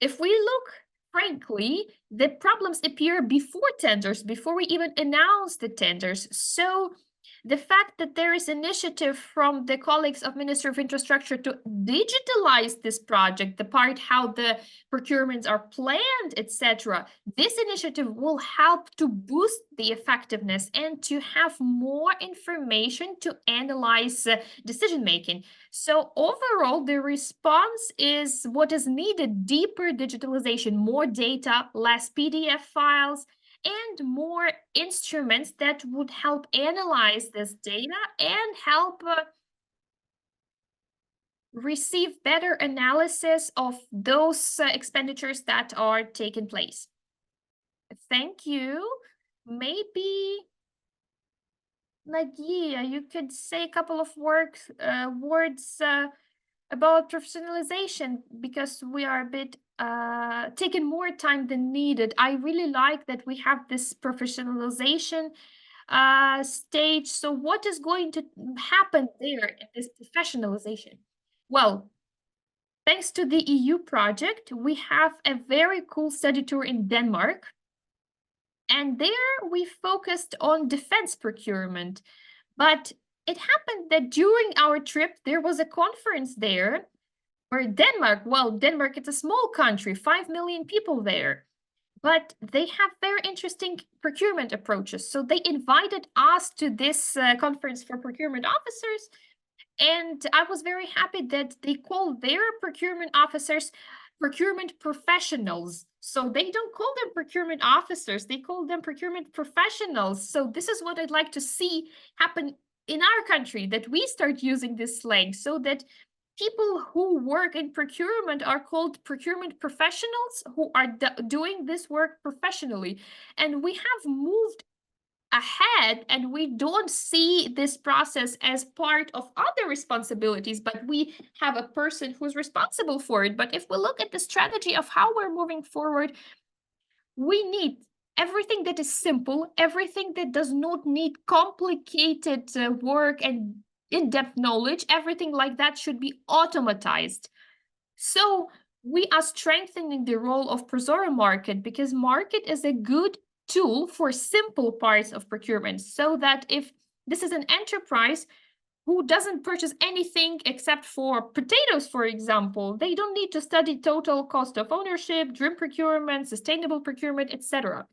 If we look frankly, the problems appear before tenders, before we even announce the tenders. So the fact that there is initiative from the colleagues of Ministry of Infrastructure to digitalize this project, the part how the procurements are planned, etc., this initiative will help to boost the effectiveness and to have more information to analyze decision-making. So overall, the response is what is needed: deeper digitalization, more data, less PDF files, and more instruments that would help analyze this data and help receive better analysis of those expenditures that are taking place. Thank you. Maybe, Nadia, you could say a couple of words about professionalization, because we are a bit taking more time than needed. I really like that we have this professionalization stage. So what is going to happen there in this professionalization? Well, thanks to the EU project, we have a very cool study tour in Denmark. And there we focused on defense procurement. But it happened that during our trip, there was a conference there where Denmark, well, Denmark, it's a small country, 5 million people there, but they have very interesting procurement approaches. So they invited us to this conference for procurement officers. And I was very happy that they call their procurement officers procurement professionals. So they don't call them procurement officers, they call them procurement professionals. So this is what I'd like to see happen in our country, that we start using this slang so that people who work in procurement are called procurement professionals who are doing this work professionally. And we have moved ahead, and we don't see this process as part of other responsibilities, but we have a person who's responsible for it. But if we look at the strategy of how we're moving forward, we need everything that is simple, everything that does not need complicated work and in-depth knowledge, everything like that should be automatized. So we are strengthening the role of Prozorro Market, because market is a good tool for simple parts of procurement, so that if this is an enterprise who doesn't purchase anything except for potatoes, for example, they don't need to study total cost of ownership, dream procurement, sustainable procurement, etc.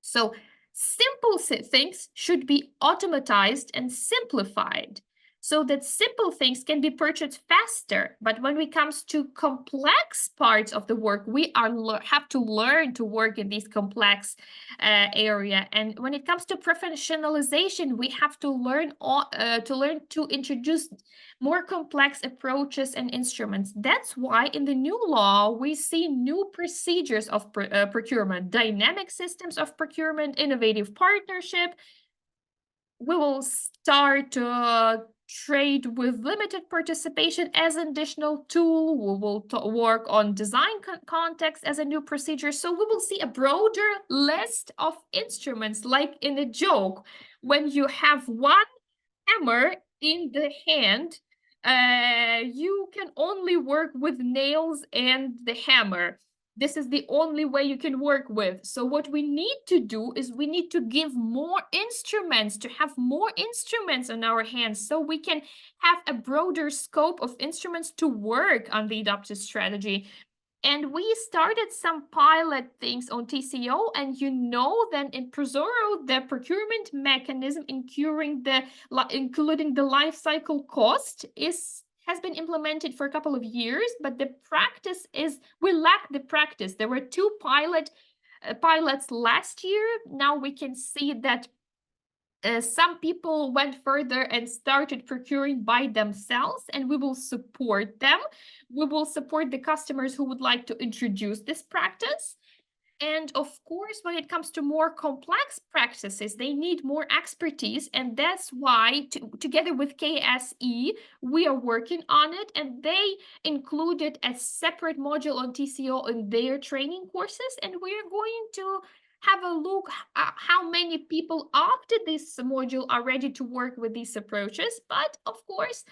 So simple things should be automatized and simplified, so that simple things can be purchased faster. But when it comes to complex parts of the work, we have to learn to work in these complex area. And when it comes to professionalization, we have to learn to introduce more complex approaches and instruments. That's why in the new law, we see new procedures of procurement, dynamic systems of procurement, innovative partnership. We will start trade with limited participation as an additional tool. We will work on design context as a new procedure. So we will see a broader list of instruments, like in a joke. When you have one hammer in the hand, you can only work with nails and the hammer. This is the only way you can work with. So what we need to do is we need to give more instruments, to have more instruments in our hands, so we can have a broader scope of instruments to work on the adopted strategy. And we started some pilot things on TCO, and you know that in Prozorro, the procurement mechanism including the life cycle cost is has been implemented for a couple of years, but the practice is, we lack the practice. There were two pilots last year. Now we can see that some people went further and started procuring by themselves, and we will support them. We will support the customers who would like to introduce this practice. And of course, when it comes to more complex practices, they need more expertise. And that's why, together with KSE, we are working on it. And they included a separate module on TCO in their training courses. And we're going to have a look at how many people after this module are ready to work with these approaches. But of course,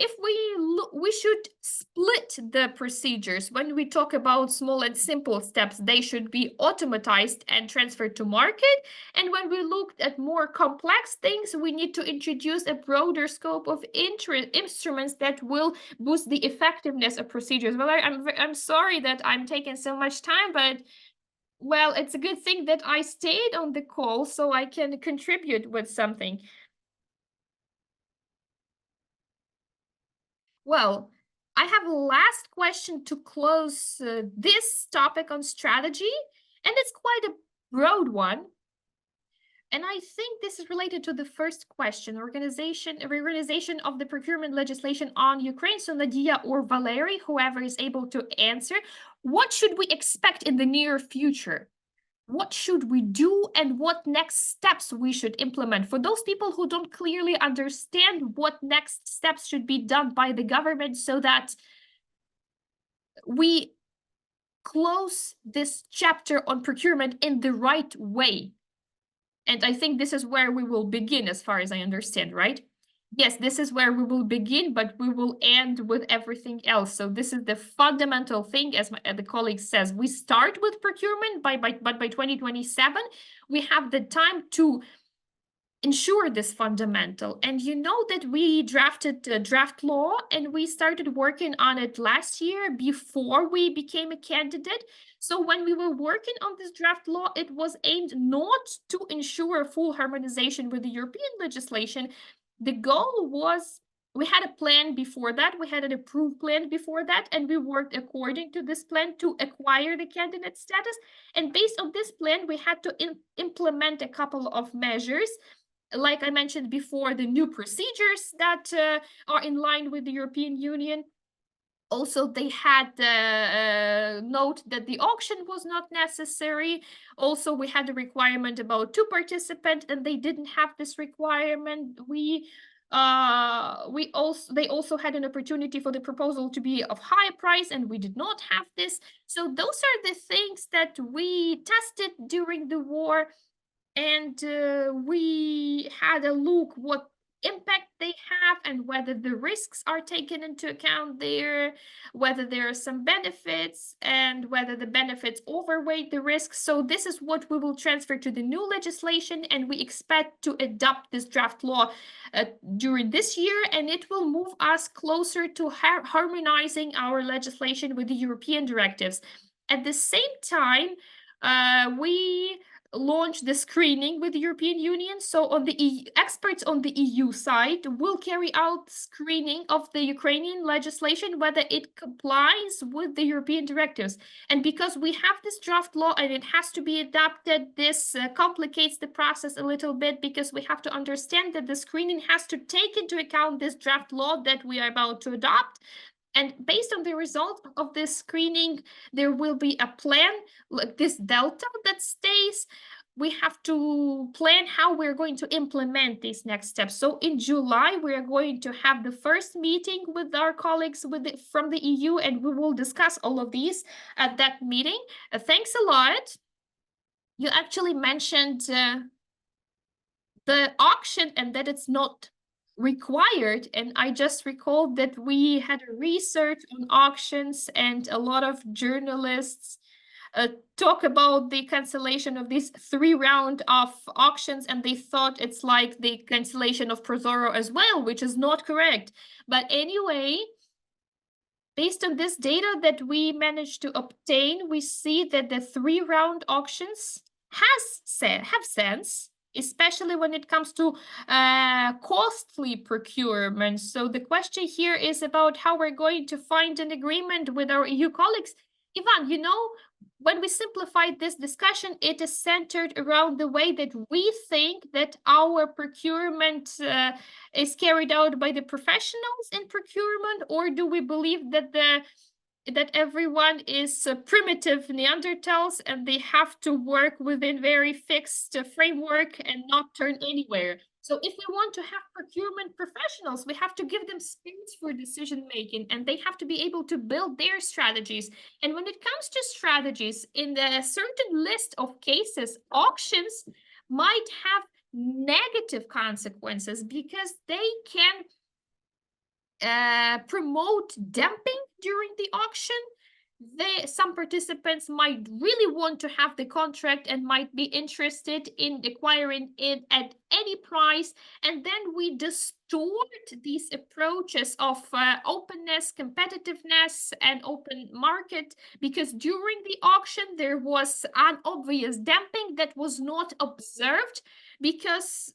if we should split the procedures. When we talk about small and simple steps, they should be automatized and transferred to market. And when we looked at more complex things, we need to introduce a broader scope of instruments that will boost the effectiveness of procedures. Well, I'm sorry that I'm taking so much time, but well, it's a good thing that I stayed on the call so I can contribute with something. Well, I have a last question to close this topic on strategy, and it's quite a broad one. And I think this is related to the first question, reorganization of the procurement legislation on Ukraine. So Nadia or Valery, whoever is able to answer, what should we expect in the near future? What should we do and what next steps we should implement? For those people who don't clearly understand what next steps should be done by the government so that we close this chapter on procurement in the right way. And I think this is where we will begin, as far as I understand, right? Yes, this is where we will begin, but we will end with everything else. So this is the fundamental thing, as the colleague says. We start with procurement, but by 2027, we have the time to ensure this fundamental. And you know that we drafted a draft law and we started working on it last year before we became a candidate. So when we were working on this draft law, it was aimed not to ensure full harmonization with the European legislation. The goal was, we had a plan before that, we had an approved plan before that, and we worked according to this plan to acquire the candidate status. And based on this plan, we had to implement a couple of measures. Like I mentioned before, the new procedures that are in line with the European Union. Also, they had note that the auction was not necessary. Also, we had a requirement about 2 participants, and they didn't have this requirement. They also had an opportunity for the proposal to be of high price, and we did not have this. So those are the things that we tested during the war, and we had a look what impact they have and whether the risks are taken into account there, whether there are some benefits and whether the benefits overweight the risks. So this is what we will transfer to the new legislation, and we expect to adopt this draft law during this year, and it will move us closer to harmonizing our legislation with the European directives. At the same time, we launch the screening with the European Union. So on the experts on the EU side will carry out screening of the Ukrainian legislation, whether it complies with the European directives. And because we have this draft law and it has to be adopted, this complicates the process a little bit, because we have to understand that the screening has to take into account this draft law that we are about to adopt. And based on the result of this screening, there will be a plan, like this delta that stays. We have to plan how we're going to implement these next steps. So in July, we are going to have the first meeting with our colleagues from the EU, and we will discuss all of these at that meeting. Thanks a lot. You actually mentioned the auction and that it's not required, and I just recalled that we had a research on auctions, and a lot of journalists talk about the cancellation of these 3 rounds of auctions, and they thought it's like the cancellation of Prozorro as well, which is not correct. But anyway, based on this data that we managed to obtain, we see that the 3-round auctions have sense. especially when it comes to costly procurement. So the question here is about how we're going to find an agreement with our EU colleagues. Ivan, you know, when we simplified this discussion, it is centered around the way that we think that our procurement is carried out by the professionals in procurement, or do we believe that that everyone is primitive Neanderthals and they have to work within very fixed framework and not turn anywhere? So if we want to have procurement professionals, we have to give them space for decision making, and they have to be able to build their strategies. And when it comes to strategies, in a certain list of cases, auctions might have negative consequences because they can promote dumping during the auction. Some participants might really want to have the contract and might be interested in acquiring it at any price, and then we distort these approaches of openness, competitiveness, and open market, because during the auction there was an obvious dumping that was not observed because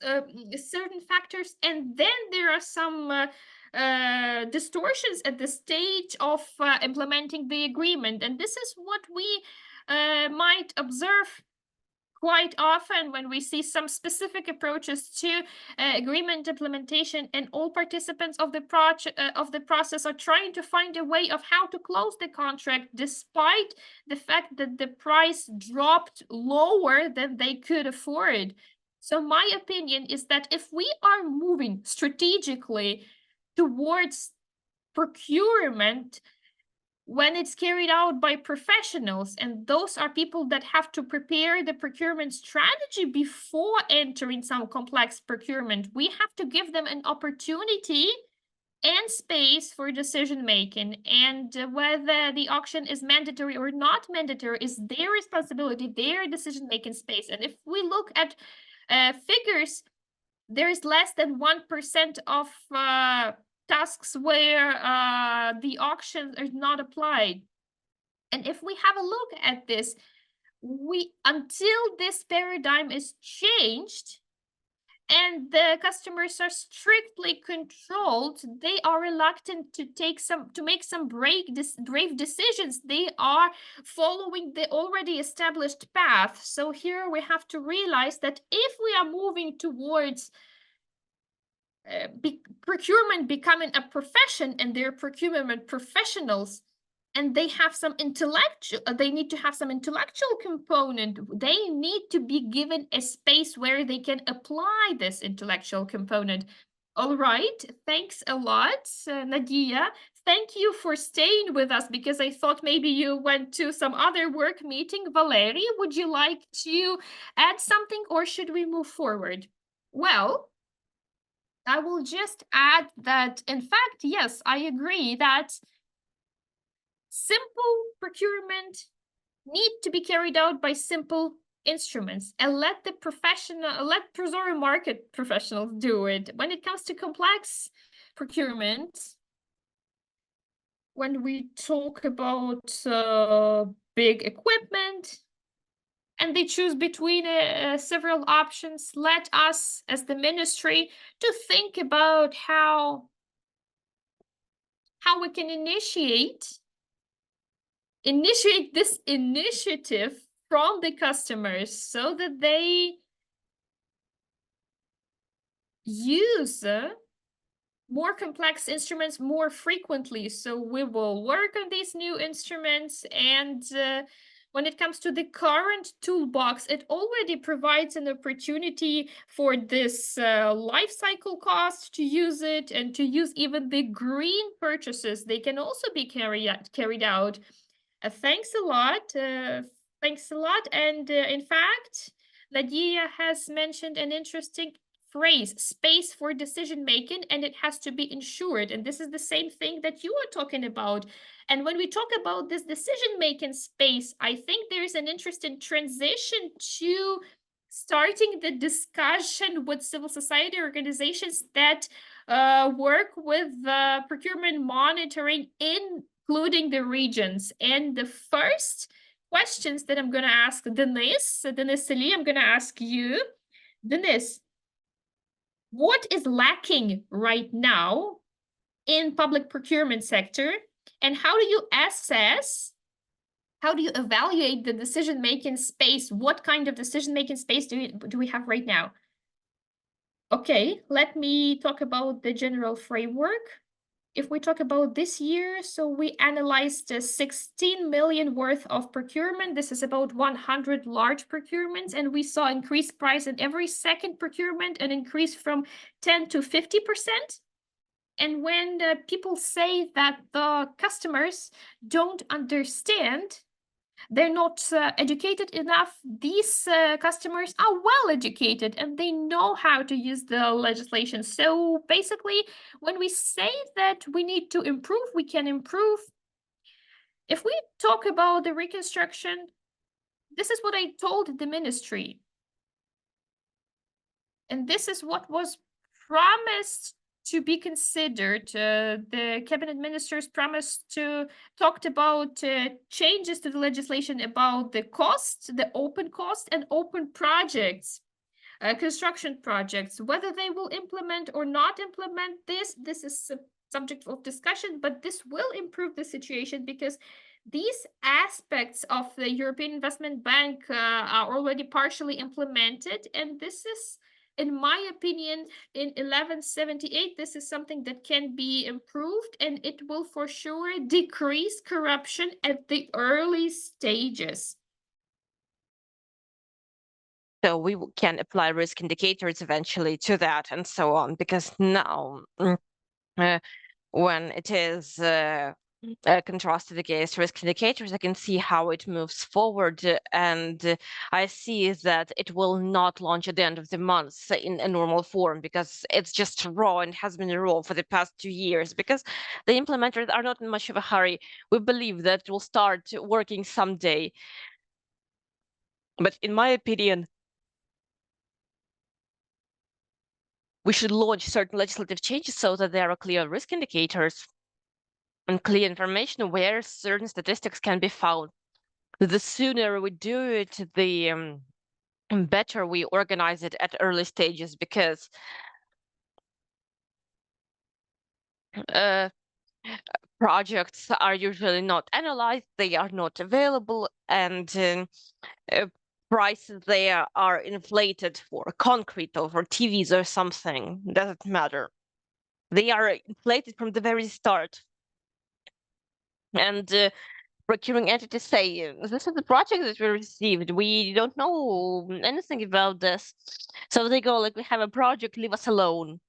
certain factors, and then there are some distortions at the stage of implementing the agreement. And this is what we might observe quite often when we see some specific approaches to agreement implementation, and all participants of the process are trying to find a way of how to close the contract despite the fact that the price dropped lower than they could afford. So my opinion is that if we are moving strategically towards procurement when it's carried out by professionals, and those are people that have to prepare the procurement strategy before entering some complex procurement, we have to give them an opportunity and space for decision making. And whether the auction is mandatory or not mandatory is their responsibility, their decision making space. And if we look at figures, there is less than 1% of tasks where the auctions are not applied. And if we have a look at this, until this paradigm is changed and the customers are strictly controlled, they are reluctant to make some brave decisions. They are following the already established path. So here we have to realize that if we are moving towards procurement becoming a profession, and they're procurement professionals, and they have some they need to have some intellectual component, they need to be given a space where they can apply this intellectual component. All right, thanks a lot, Nadia. Thank you for staying with us, because I thought maybe you went to some other work meeting. Valerie, would you like to add something, or should we move forward? Well, I will just add that, in fact, yes, I agree that simple procurement need to be carried out by simple instruments, and let Prozorro market professionals do it. When it comes to complex procurement, when we talk about big equipment, and they choose between several options, let us, as the ministry, to think about how we can initiate this initiative from the customers, so that they use more complex instruments more frequently. So we will work on these new instruments, and when it comes to the current toolbox, it already provides an opportunity for this life cycle cost to use it, and to use even the green purchases. They can also be carried out. Thanks a lot. Thanks a lot. And in fact, Nadia has mentioned an interesting phrase, space for decision making, and it has to be ensured. And this is the same thing that you are talking about. And when we talk about this decision-making space, I think there is an interesting transition to starting the discussion with civil society organizations that work with procurement monitoring, including the regions. And the first questions that I'm going to ask Denise Lee, I'm going to ask you. Denise, what is lacking right now in public procurement sector, and how do you assess, how do you evaluate the decision-making space? What kind of decision-making space do we have right now? Okay, let me talk about the general framework. If we talk about this year, so we analyzed 16 million worth of procurement. This is about 100 large procurements, and we saw increased price in every second procurement, an increase from 10 to 50%. And when people say that the customers don't understand, they're not educated enough, these customers are well educated and they know how to use the legislation. So basically, when we say that we need to improve, we can improve. If we talk about the reconstruction, this is what I told the ministry. And this is what was promised to be considered. The cabinet ministers promised to talked about changes to the legislation about the cost, the open cost, and open projects, construction projects. Whether they will implement or not implement this is a subject of discussion, but this will improve the situation because these aspects of the European Investment Bank are already partially implemented, and this is, in my opinion, in 1178, this is something that can be improved, and it will for sure decrease corruption at the early stages. So we can apply risk indicators eventually to that and so on, because now when it is contrasted against risk indicators, I can see how it moves forward, and I see that it will not launch at the end of the month in a normal form because it's just raw and has been raw for the past 2 years because the implementers are not in much of a hurry. We believe that it will start working someday. But in my opinion, we should launch certain legislative changes so that there are clear risk indicators and clear information where certain statistics can be found. The sooner we do it, the better we organize it at early stages, because projects are usually not analyzed, they are not available, and prices there are inflated for concrete or for TVs or something. Doesn't matter. They are inflated from the very start. And procuring entities say, this is the project that we received. We don't know anything about this. So they go like, we have a project, leave us alone.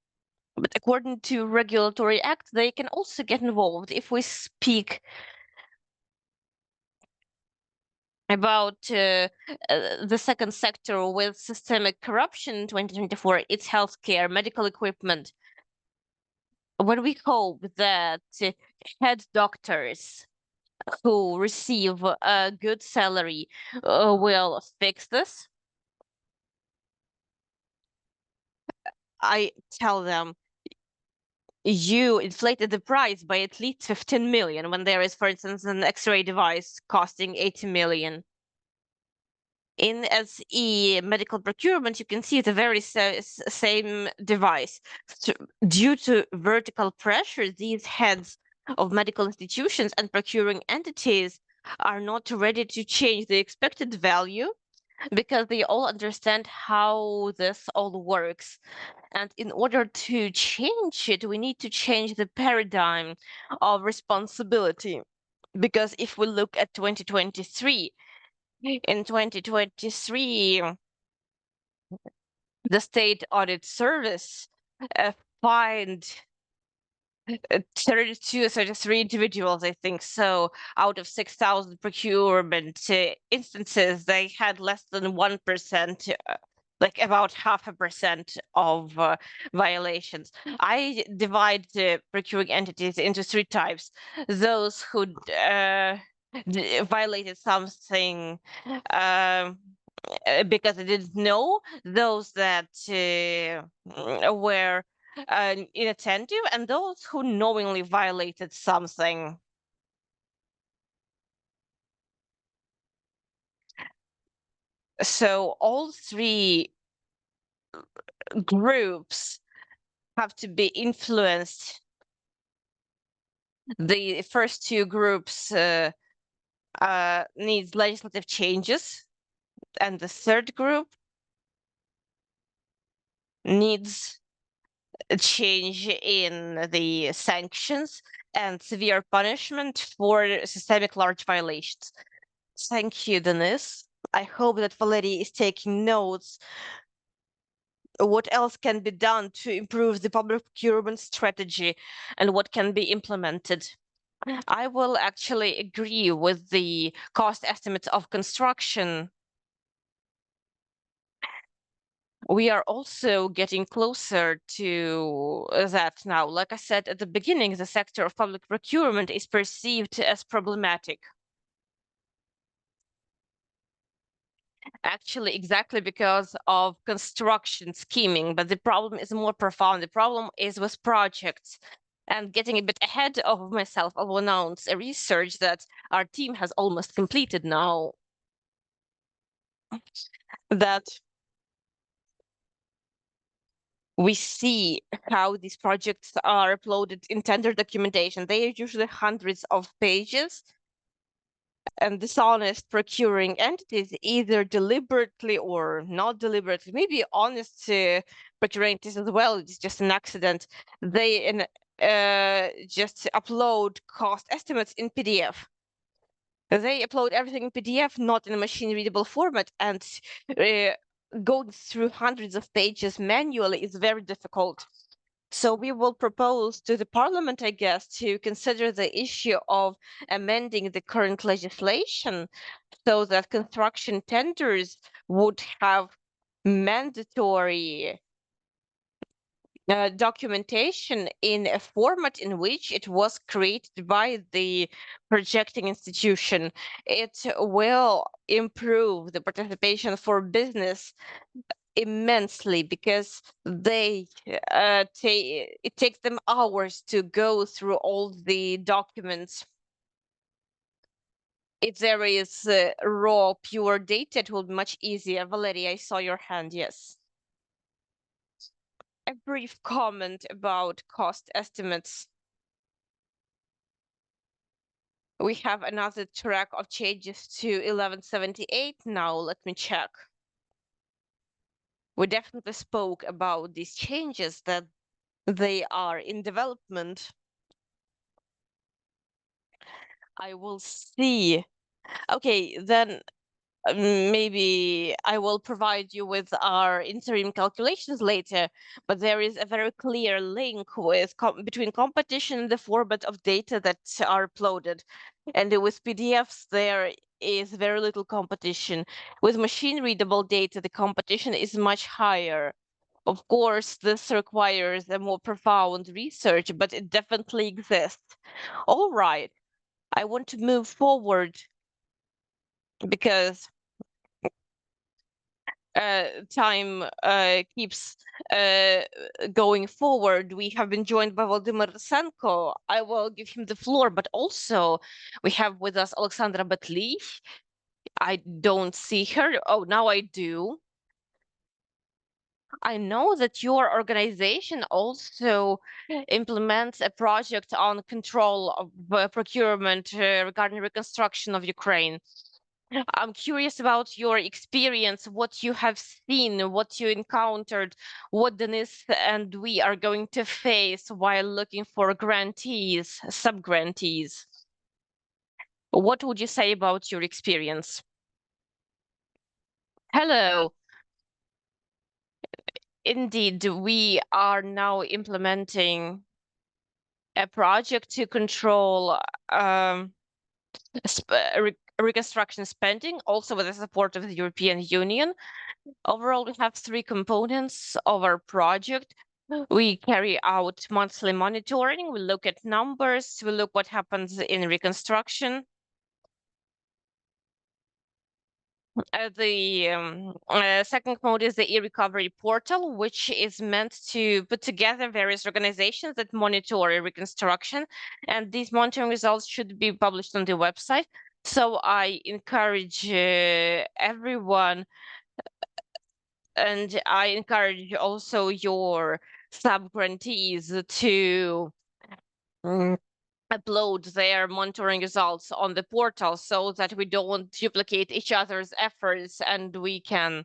But according to regulatory act, they can also get involved if we speak about the second sector with systemic corruption in 2024. It's healthcare, medical equipment. When we hope that head doctors who receive a good salary will fix this, I tell them, you inflated the price by at least 15 million when there is, for instance, an X-ray device costing 80 million. In SE medical procurement, you can see the very same device. Due to vertical pressure, these heads of medical institutions and procuring entities are not ready to change the expected value because they all understand how this all works. And in order to change it, we need to change the paradigm of responsibility. Because if we look at 2023, in 2023, the State Audit Service fined 32 or 33 individuals, I think. So out of 6,000 procurement instances, they had less than 1%, like about 0.5% of violations. I divide the procuring entities into 3 types. Those who violated something because they didn't know, those that were inattentive, and those who knowingly violated something. So all 3 groups have to be influenced. The first two groups needs legislative changes, and the third group needs a change in the sanctions and severe punishment for systemic large violations. Thank you, Denise. I hope that Valerie is taking notes. What else can be done to improve the public procurement strategy and what can be implemented? I will actually agree with the cost estimates of construction. We are also getting closer to that now. Like I said at the beginning, the sector of public procurement is perceived as problematic. Actually, exactly because of construction scheming, but the problem is more profound. The problem is with projects. And getting a bit ahead of myself, I will announce a research that our team has almost completed now. That we see how these projects are uploaded in tender documentation. They are usually hundreds of pages, and dishonest procuring entities, either deliberately or not deliberately, maybe honest procuring entities as well, it's just an accident. They just upload cost estimates in PDF. They upload everything in PDF, not in a machine-readable format, and going through hundreds of pages manually is very difficult. So we will propose to the parliament, I guess, to consider the issue of amending the current legislation so that construction tenders would have mandatory documentation in a format in which it was created by the projecting institution. It will improve the participation for business immensely because they it takes them hours to go through all the documents. If there is raw, pure data, it will be much easier. Valeria, I saw your hand. Yes. A brief comment about cost estimates. We have another track of changes to 1178 now. Let me check. We definitely spoke about these changes, that they are in development. I will see. Okay, then maybe I will provide you with our interim calculations later, but there is a very clear link with between competition and the format of data that are uploaded. And with PDFs, there is very little competition. With machine-readable data, the competition is much higher. Of course, this requires a more profound research, but it definitely exists. All right, I want to move forward because time keeps going forward. We have been joined by Volodymyr Senko. I will give him the floor, but also we have with us Alexandra Batli. I don't see her. Oh, now I do. I know that your organization also implements a project on control of procurement regarding reconstruction of Ukraine. I'm curious about your experience, what you have seen, what you encountered, what Denise and we are going to face while looking for grantees, sub-grantees. What would you say about your experience? Hello. Indeed, we are now implementing a project to control reconstruction spending, also with the support of the European Union. Overall, we have three components of our project. We carry out monthly monitoring, we look at numbers, we look what happens in reconstruction. The second mode is the e-recovery portal, which is meant to put together various organizations that monitor reconstruction, and these monitoring results should be published on the website. So I encourage everyone And I encourage also your sub-grantees to upload their monitoring results on the portal so that we don't duplicate each other's efforts and we can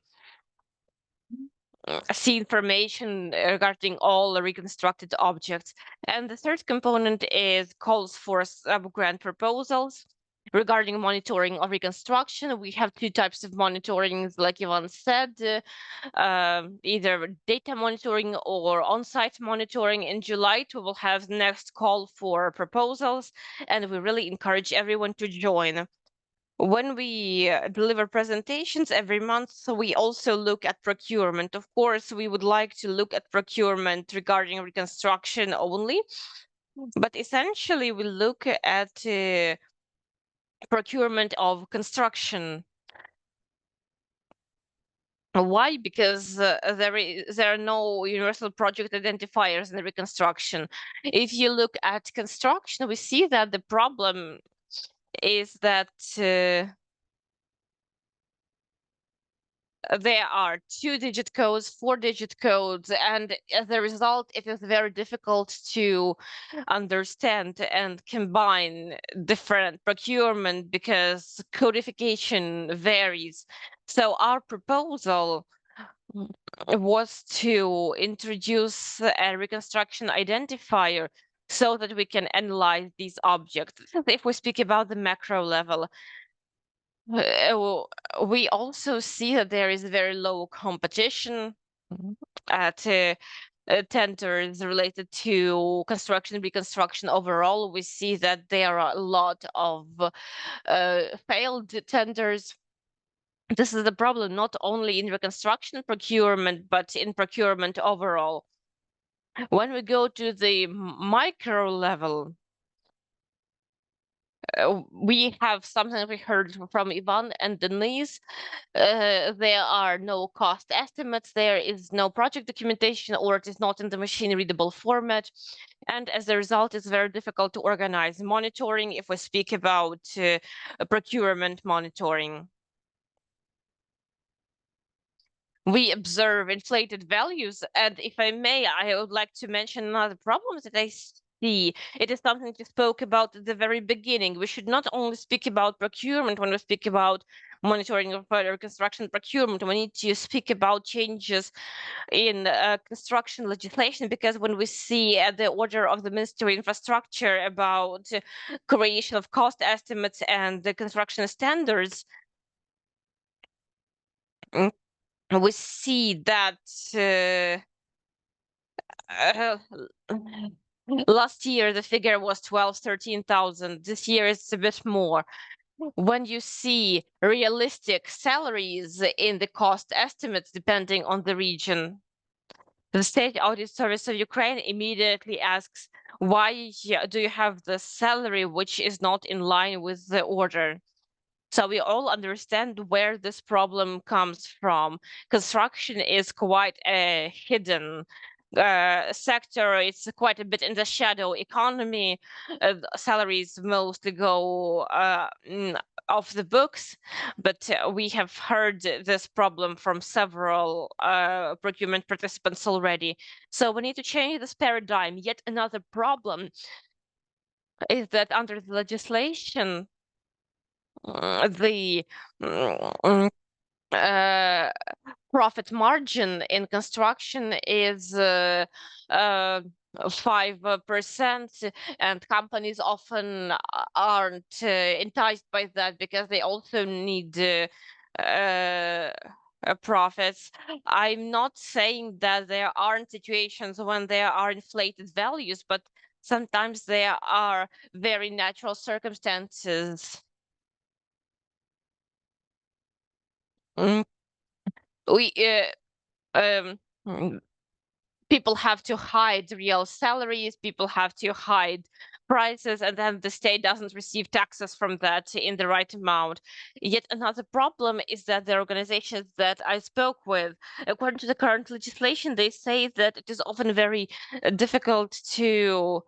see information regarding all the reconstructed objects. And the third component is calls for sub-grant proposals. Regarding monitoring of reconstruction, we have two types of monitoring, like Ivan said, either data monitoring or on-site monitoring. In July, we will have next call for proposals, and we really encourage everyone to join. When we deliver presentations every month, so we also look at procurement. Of course, we would like to look at procurement regarding reconstruction only, but essentially we look at procurement of construction. Why? Because there are no universal project identifiers in the reconstruction. If you look at construction, we see that the problem is that there are 2-digit codes, 4-digit codes, and as a result, it is very difficult to understand and combine different procurement because codification varies. So our proposal was to introduce a reconstruction identifier so that we can analyze these objects. If we speak about the macro level, we also see that there is very low competition at tenders related to construction and reconstruction overall. We see that there are a lot of failed tenders. This is the problem not only in reconstruction procurement, but in procurement overall. When we go to the micro level, we have something we heard from Ivan and Denise. There are no cost estimates, there is no project documentation, or it is not in the machine readable format. And as a result, it's very difficult to organize monitoring if we speak about procurement monitoring. We observe inflated values. And if I may, I would like to mention another problem that I see. It is something you spoke about at the very beginning. We should not only speak about procurement when we speak about monitoring of construction procurement. We need to speak about changes in construction legislation, because when we see the order of the Ministry of Infrastructure about creation of cost estimates and the construction standards, we see that last year the figure was 13,000. This year it's a bit more. When you see realistic salaries in the cost estimates depending on the region, the State Audit Service of Ukraine immediately asks, why do you have the salary which is not in line with the order? So we all understand where this problem comes from. Construction is quite a hidden sector. It's quite a bit in the shadow economy. Salaries mostly go off the books, but we have heard this problem from several procurement participants already. So we need to change this paradigm. Yet another problem is that under the legislation, the profit margin in construction is 5%, and companies often aren't enticed by that because they also need profits. I'm not saying that there aren't situations when there are inflated values, but sometimes there are very natural circumstances. We people have to hide real salaries, people have to hide prices, and then the state doesn't receive taxes from that in the right amount. Yet another problem is that the organizations that I spoke with, according to the current legislation, they say that it is often very difficult to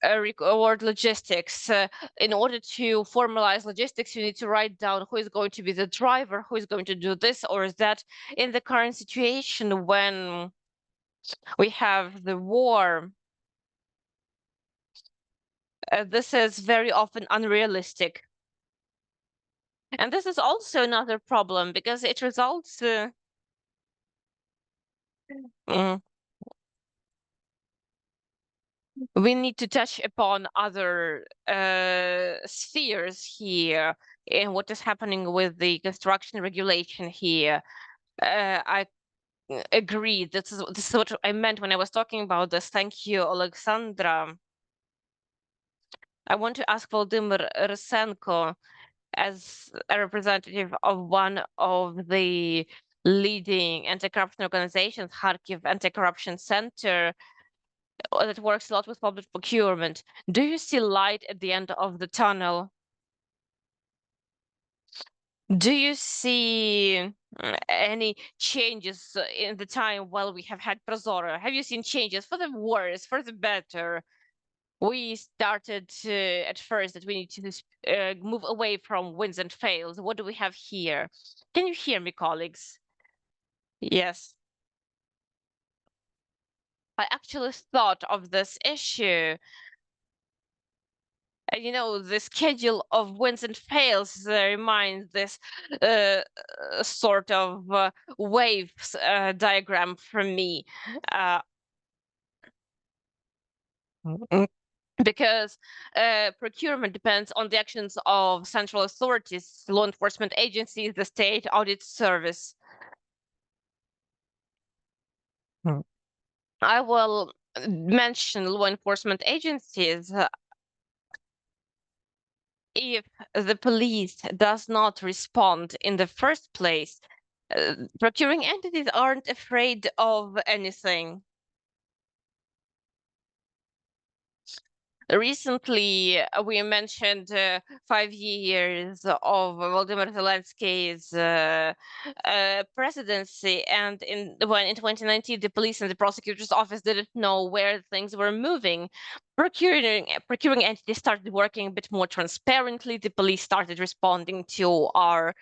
word logistics. In order to formalize logistics, you need to write down who is going to be the driver, who is going to do this or that. In the current situation, when we have the war, this is very often unrealistic. And this is also another problem because it results we need to touch upon other spheres here and what is happening with the construction regulation here. I agree. This is what I meant when I was talking about this. Thank you, Alexandra. I want to ask Volodymyr Rysenko, as a representative of one of the leading anti-corruption organizations, Kharkiv Anti-Corruption Center, that works a lot with public procurement. Do you see light at the end of the tunnel? Do you see any changes in the time while we have had Prozorro? Have you seen changes for the worse, for the better? We started at first that we need to move away from wins and fails. What do we have here? Can you hear me, colleagues? Yes. I actually thought of this issue. And you know, the schedule of wins and fails reminds this sort of waves diagram from me. Because procurement depends on the actions of central authorities, law enforcement agencies, the state audit service. I will mention law enforcement agencies. If the police does not respond in the first place, procuring entities aren't afraid of anything. Recently, we mentioned 5 years of Volodymyr Zelensky's presidency, and when in 2019 the police and the prosecutor's office didn't know where things were moving. Procuring entities started working a bit more transparently. The police started responding to our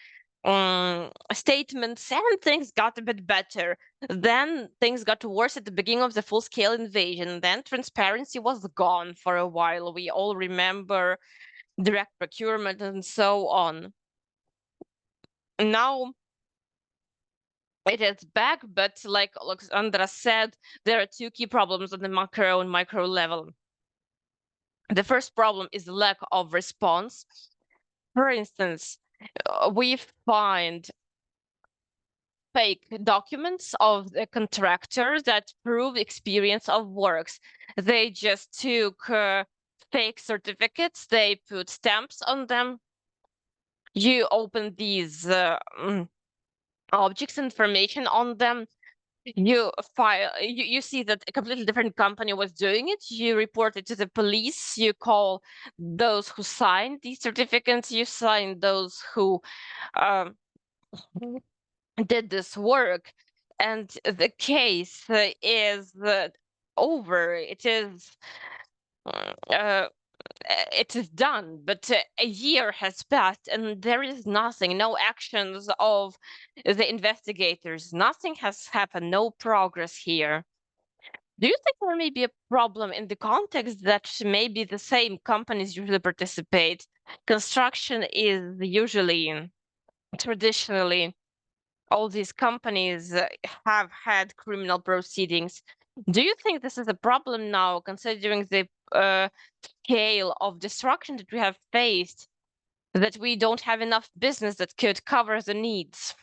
statements, and things got a bit better. Then things got worse at the beginning of the full-scale invasion. Then transparency was gone for a while. We all remember direct procurement and so on. Now it is back, but like Alexandra said, there are two key problems on the macro and micro level. The first problem is the lack of response. For instance, we find fake documents of the contractor that prove experience of works. They just took fake certificates, they put stamps on them. You open these objects, information on them, you see that a completely different company was doing it, you report it to the police, you call those who signed these certificates, you sign those who did this work, and the case is over. It is done, but a year has passed and there is nothing, no actions of the investigators. Nothing has happened, no progress here. Do you think there may be a problem in the context that maybe the same companies usually participate? Construction is usually, traditionally, all these companies have had criminal proceedings. Do you think this is a problem now, considering the scale of destruction that we have faced, that we don't have enough business that could cover the needs?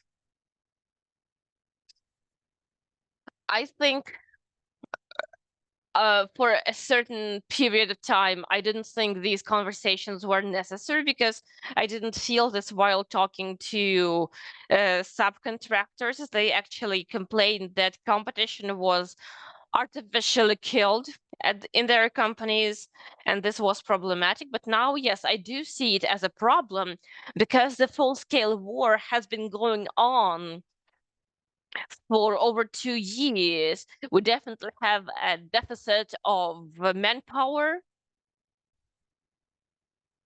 I think for a certain period of time, I didn't think these conversations were necessary because I didn't feel this while talking to subcontractors. They actually complained that competition was artificially killed in their companies, and this was problematic. But now, yes, I do see it as a problem because the full-scale war has been going on For over 2 years, we definitely have a deficit of manpower.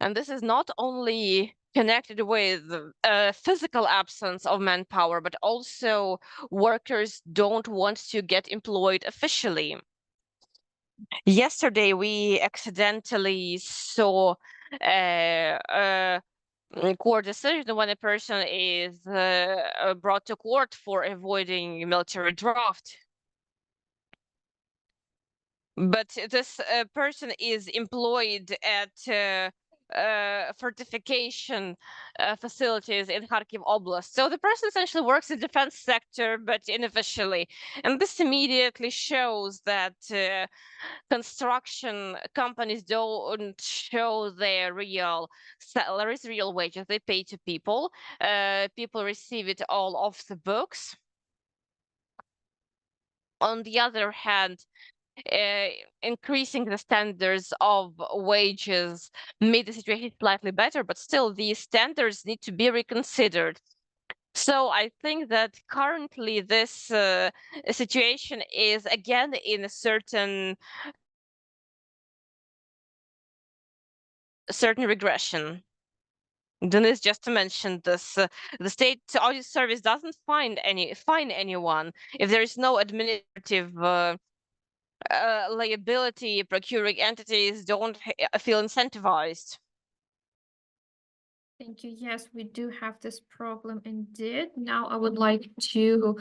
And this is not only connected with a physical absence of manpower, but also workers don't want to get employed officially. Yesterday, we accidentally saw a court decision when a person is brought to court for avoiding military draft. But this person is employed at fortification facilities in Kharkiv Oblast. So the person essentially works in the defense sector, but unofficially. And this immediately shows that construction companies don't show their real salaries, real wages they pay to people. People receive it all off the books. On the other hand, increasing the standards of wages made the situation slightly better, but still these standards need to be reconsidered. So I think that currently this situation is again in a certain regression. Denise just mentioned this. The state audit service doesn't fine anyone if there is no administrative liability. Procuring entities don't feel incentivized. Thank you. Yes, we do have this problem indeed. Now I would like to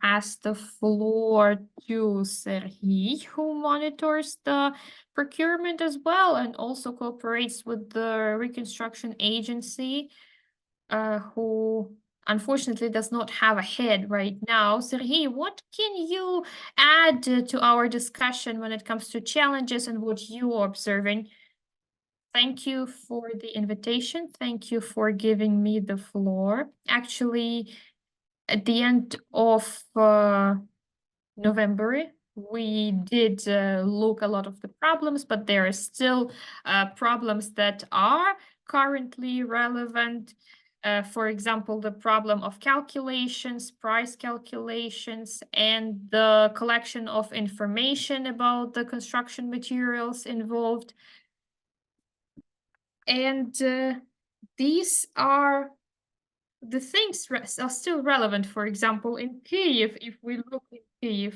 ask the floor to Sergey, who monitors the procurement as well and also cooperates with the reconstruction agency, who unfortunately does not have a head right now. Sergey, what can you add to our discussion when it comes to challenges and what you are observing? Thank you for the invitation. Thank you for giving me the floor. Actually, at the end of November, we did look a lot of the problems, but there are still problems that are currently relevant. For example, the problem of calculations, price calculations, and the collection of information about the construction materials involved. And these are the things are still relevant. For example, in Kyiv, if we look in Kyiv,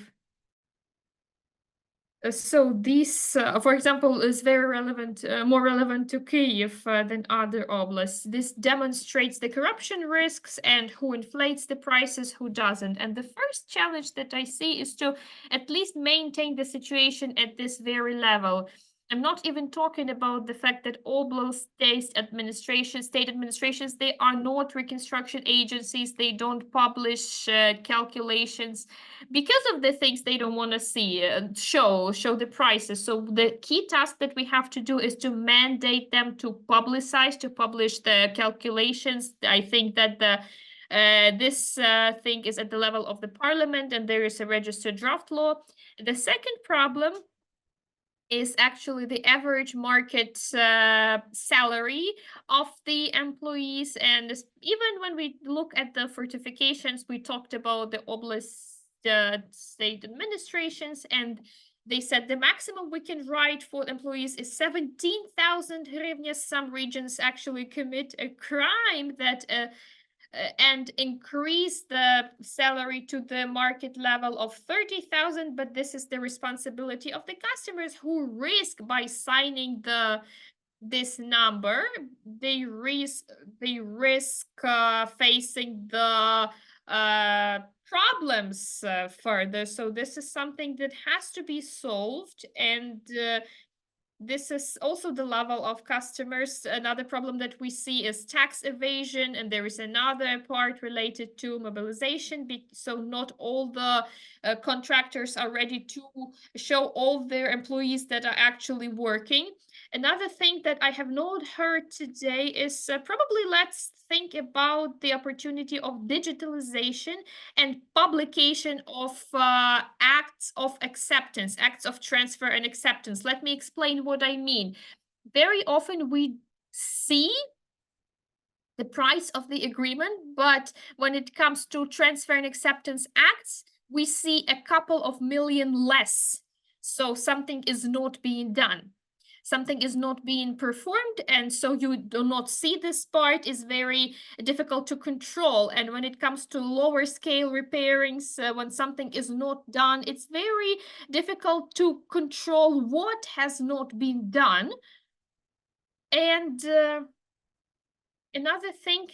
so this, for example, is very relevant, more relevant to Kyiv than other oblasts. This demonstrates the corruption risks and who inflates the prices, who doesn't. And the first challenge that I see is to at least maintain the situation at this very level. I'm not even talking about the fact that oblast state administrations, they are not reconstruction agencies. They don't publish calculations because of the things they don't want to see, show the prices. So the key task that we have to do is to mandate them to publish the calculations. I think that this thing is at the level of the parliament, and there is a registered draft law. The second problem is actually the average market salary of the employees. And even when we look at the fortifications, we talked about the oblast state administrations, and they said the maximum we can write for employees is 17,000 hryvnias. Some regions actually commit a crime that and increase the salary to the market level of 30,000, but this is the responsibility of the customers who risk by signing this number. They risk facing the problems further. So this is something that has to be solved, and this is also the level of customers. Another problem that we see is tax evasion, and there is another part related to mobilization. So not all the contractors are ready to show all their employees that are actually working. Another thing that I have not heard today is probably let's think about the opportunity of digitalization and publication of acts of acceptance, acts of transfer and acceptance. Let me explain what I mean. Very often we see the price of the agreement, but when it comes to transfer and acceptance acts, we see a couple of million less. So something is not being done. Something is not being performed, and so you do not see this part is very difficult to control. And when it comes to lower scale repairings, when something is not done, it's very difficult to control what has not been done. And another thing,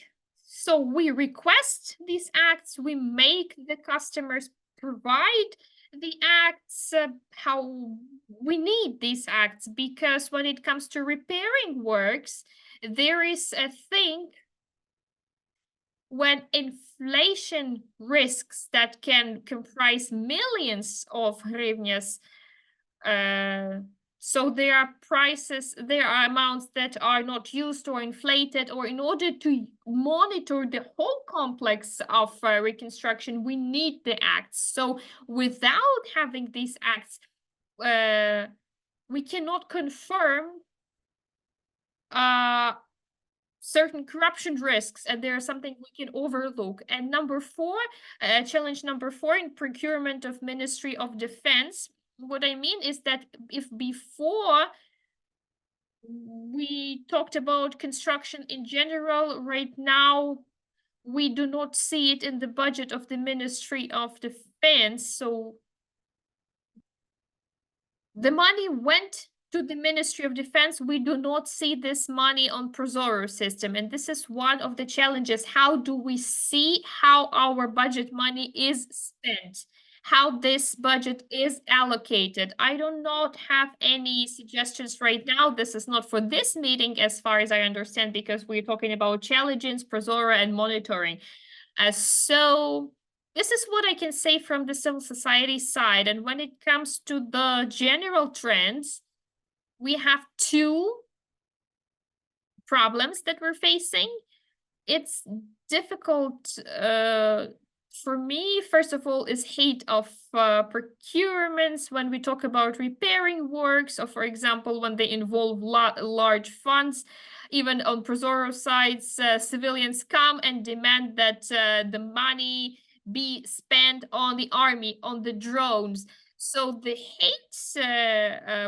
so we request these acts, we make the customers provide the acts, how we need these acts, because when it comes to repairing works, there is a thing when inflation risks that can comprise millions of hryvnias, so there are prices, there are amounts that are not used or inflated, or in order to monitor the whole complex of reconstruction, we need the acts. So without having these acts, we cannot confirm certain corruption risks, and there is something we can overlook. And number four, challenge number four in procurement of Ministry of Defense, what I mean is that if before we talked about construction in general, right now we do not see it in the budget of the Ministry of Defense. So the money went to the Ministry of Defense. We do not see this money on Prozorro system. And this is one of the challenges. How do we see how our budget money is spent? How this budget is allocated? I do not have any suggestions right now. This is not for this meeting, as far as I understand, because we're talking about challenges, Prozorro, and monitoring. So this is what I can say from the civil society side. And when it comes to the general trends, we have two problems that we're facing. It's difficult for me, first of all, is hate of procurements when we talk about repairing works, or for example, when they involve large funds. Even on Prozorro sites, civilians come and demand that the money be spent on the army, on the drones. So the hate,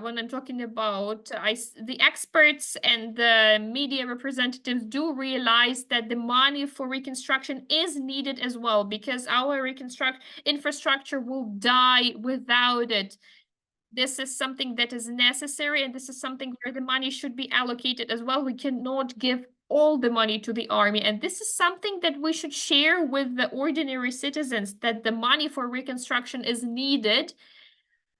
when I'm talking about, the experts and the media representatives do realize that the money for reconstruction is needed as well, because our infrastructure will die without it. This is something that is necessary, and this is something where the money should be allocated as well. We cannot give all the money to the army, and this is something that we should share with the ordinary citizens, that the money for reconstruction is needed,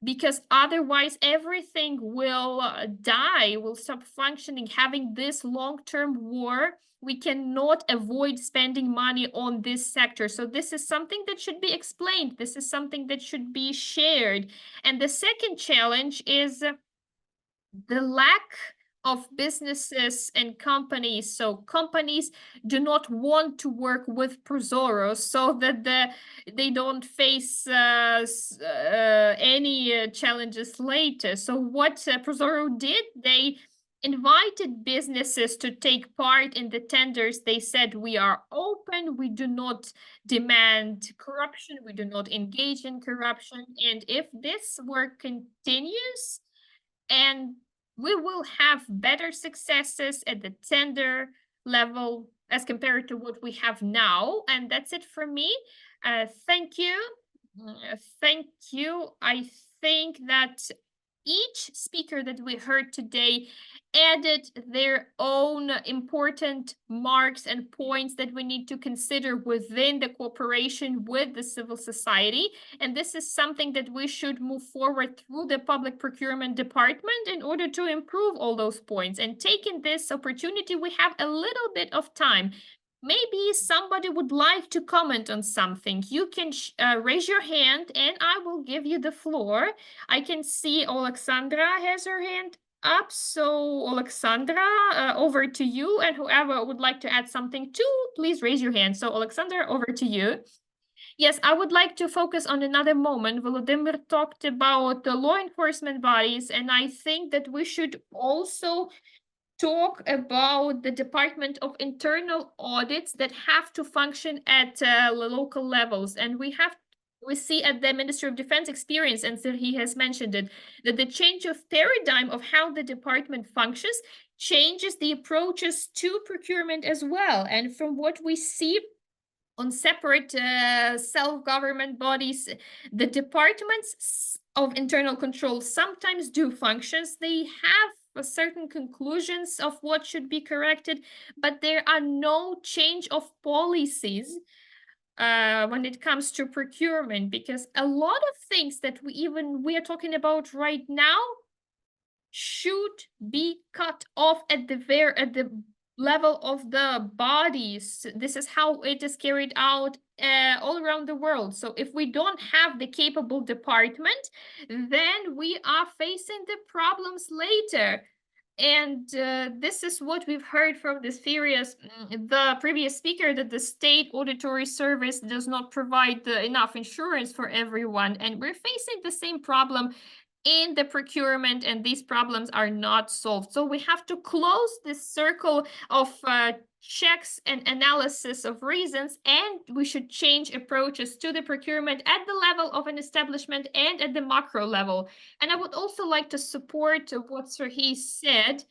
because otherwise everything will die, will stop functioning. Having this long-term war, we cannot avoid spending money on this sector. So this is something that should be explained. This is something that should be shared. And the second challenge is the lack of businesses and companies. So companies do not want to work with Prozorro, so that they don't face any challenges later. So what Prozorro did, they invited businesses to take part in the tenders. They said, we are open, we do not demand corruption, we do not engage in corruption. And if this work continues, and we will have better successes at the tender level as compared to what we have now. And that's it for me. Thank you. Thank you. I think that each speaker that we heard today added their own important marks and points that we need to consider within the cooperation with the civil society. And this is something that we should move forward through the public procurement department in order to improve all those points. And taking this opportunity, we have a little bit of time. Maybe somebody would like to comment on something. You can raise your hand and I will give you the floor. I can see Alexandra has her hand up. So Alexandra, over to you. And whoever would like to add something too, please raise your hand. So Alexandra, over to you. Yes, I would like to focus on another moment. Volodymyr talked about the law enforcement bodies, and I think that we should also talk about the Department of Internal Audits that have to function at local levels. And we see at the Ministry of Defense experience, and so he has mentioned it, that the change of paradigm of how the department functions changes the approaches to procurement as well. And from what we see on separate self-government bodies, the departments of internal control sometimes do functions. They have certain conclusions of what should be corrected, but there are no change of policies when it comes to procurement, because a lot of things that we are talking about right now should be cut off at the level of the bodies. This is how it is carried out all around the world. So if we don't have the capable department, then we are facing the problems later. And this is what we've heard from the previous speaker, that the state auditory service does not provide enough insurance for everyone. And we're facing the same problem in the procurement, and these problems are not solved. So we have to close this circle of checks and analysis of reasons, and we should change approaches to the procurement at the level of an establishment and at the macro level. And I would also like to support what Serhiy said.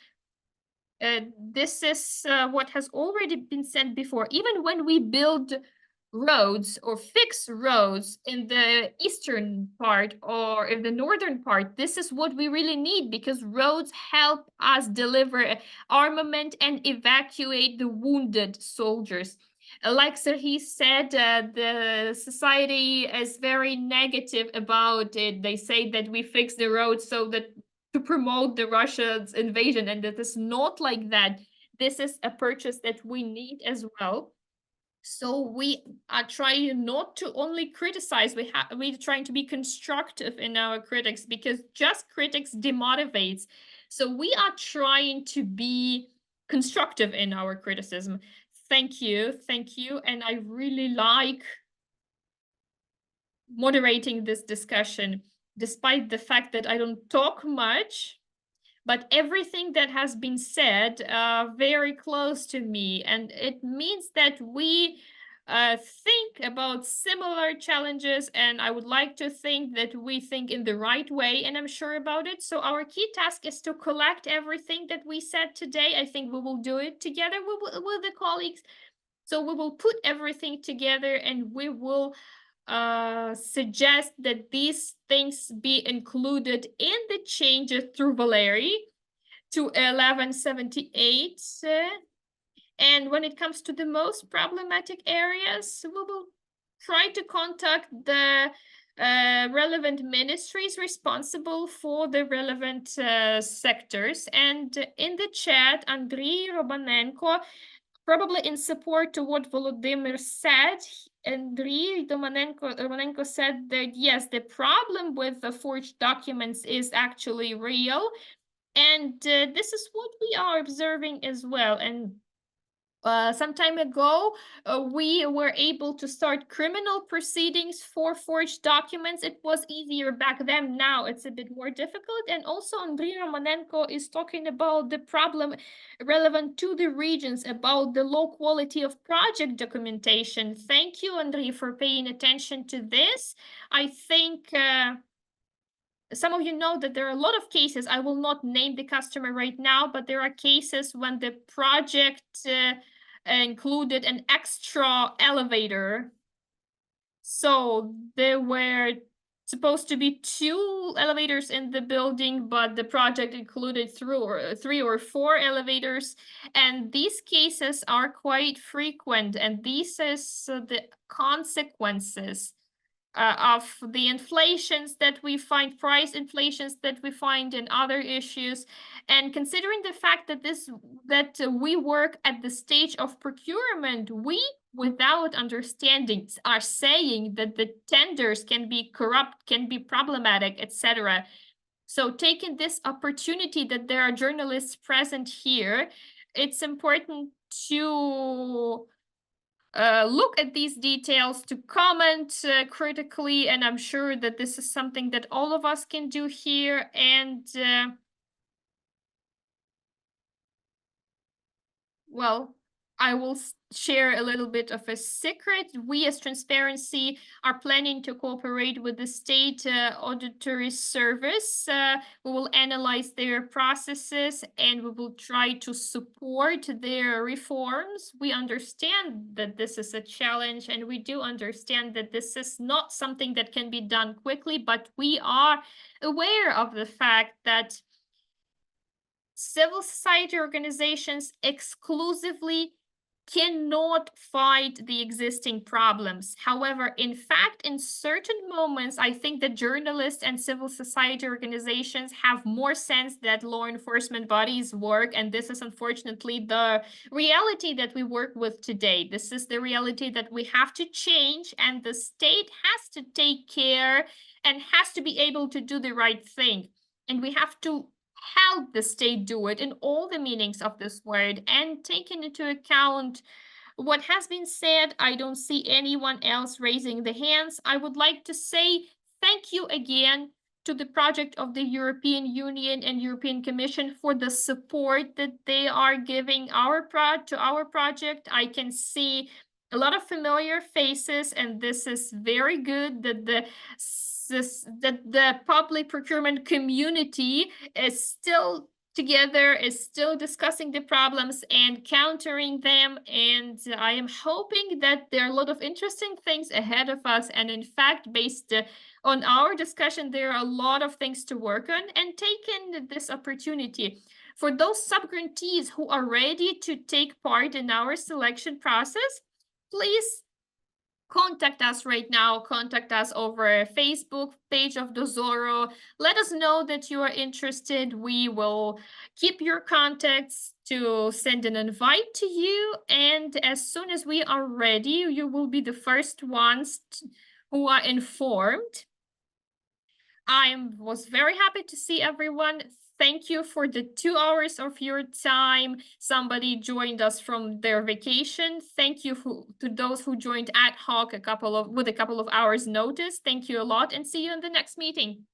This is what has already been said before. Even when we build roads or fix roads in the eastern part or in the northern part, this is what we really need, because roads help us deliver armament and evacuate the wounded soldiers. Like Serhiy said, the society is very negative about it. They say that we fix the roads so that to promote the Russia's invasion, and that is not like that. This is a purchase that we need as well. So we are trying not to only criticize, we're trying to be constructive in our critics, because just critics demotivates. So we are trying to be constructive in our criticism. Thank you, and I really like moderating this discussion, despite the fact that I don't talk much. But everything that has been said very close to me, and it means that we think about similar challenges, and I would like to think that we think in the right way, and I'm sure about it. So our key task is to collect everything that we said today. I think we will do it together with the colleagues. So we will put everything together, and we will suggest that these things be included in the changes through Valerie to 1178. And when it comes to the most problematic areas, we will try to contact the relevant ministries responsible for the relevant sectors. And in the chat, Andriy Romanenko, probably in support to what Volodymyr said, Andriy Romanenko said that yes, the problem with the forged documents is actually real, and this is what we are observing as well. And some time ago, we were able to start criminal proceedings for forged documents. It was easier back then. Now it's a bit more difficult. And also Andriy Romanenko is talking about the problem relevant to the regions, about the low quality of project documentation. Thank you, Andriy, for paying attention to this. I think some of you know that there are a lot of cases. I will not name the customer right now, but there are cases when the project included an extra elevator. So there were supposed to be 2 elevators in the building, but the project included 3 or 4 elevators. And these cases are quite frequent, and these is the consequences of the inflations that we find, price inflations that we find in other issues. And considering the fact that we work at the stage of procurement, we, without understanding, are saying that the tenders can be corrupt, can be problematic, etc. So taking this opportunity that there are journalists present here, it's important to look at these details, to comment critically, and I'm sure that this is something that all of us can do here. And well, I will share a little bit of a secret. We as Transparency are planning to cooperate with the State Auditory Service. We will analyze their processes and we will try to support their reforms. We understand that this is a challenge and we do understand that this is not something that can be done quickly, but we are aware of the fact that civil society organizations exclusively cannot fight the existing problems. However, in fact, in certain moments, I think that journalists and civil society organizations have more sense that law enforcement bodies work, and this is unfortunately the reality that we work with today. This is the reality that we have to change, and the state has to take care and has to be able to do the right thing. And we have to help the state do it in all the meanings of this word, and taking into account what has been said, I don't see anyone else raising the hands. I would like to say thank you again to the project of the European Union and European Commission for the support that they are giving to our project. I can see a lot of familiar faces, and this is very good that the public procurement community is still together, is still discussing the problems and countering them. And I am hoping that there are a lot of interesting things ahead of us. And in fact, based on our discussion, there are a lot of things to work on, and taking this opportunity for those sub-grantees who are ready to take part in our selection process, please contact us right now. Contact us over Facebook page of Prozorro. Let us know that you are interested. We will keep your contacts to send an invite to you. And as soon as we are ready, you will be the first ones who are informed. I was very happy to see everyone. Thank you for the 2 hours of your time. Somebody joined us from their vacation. Thank you to those who joined ad hoc with a couple of hours notice. Thank you a lot, and see you in the next meeting.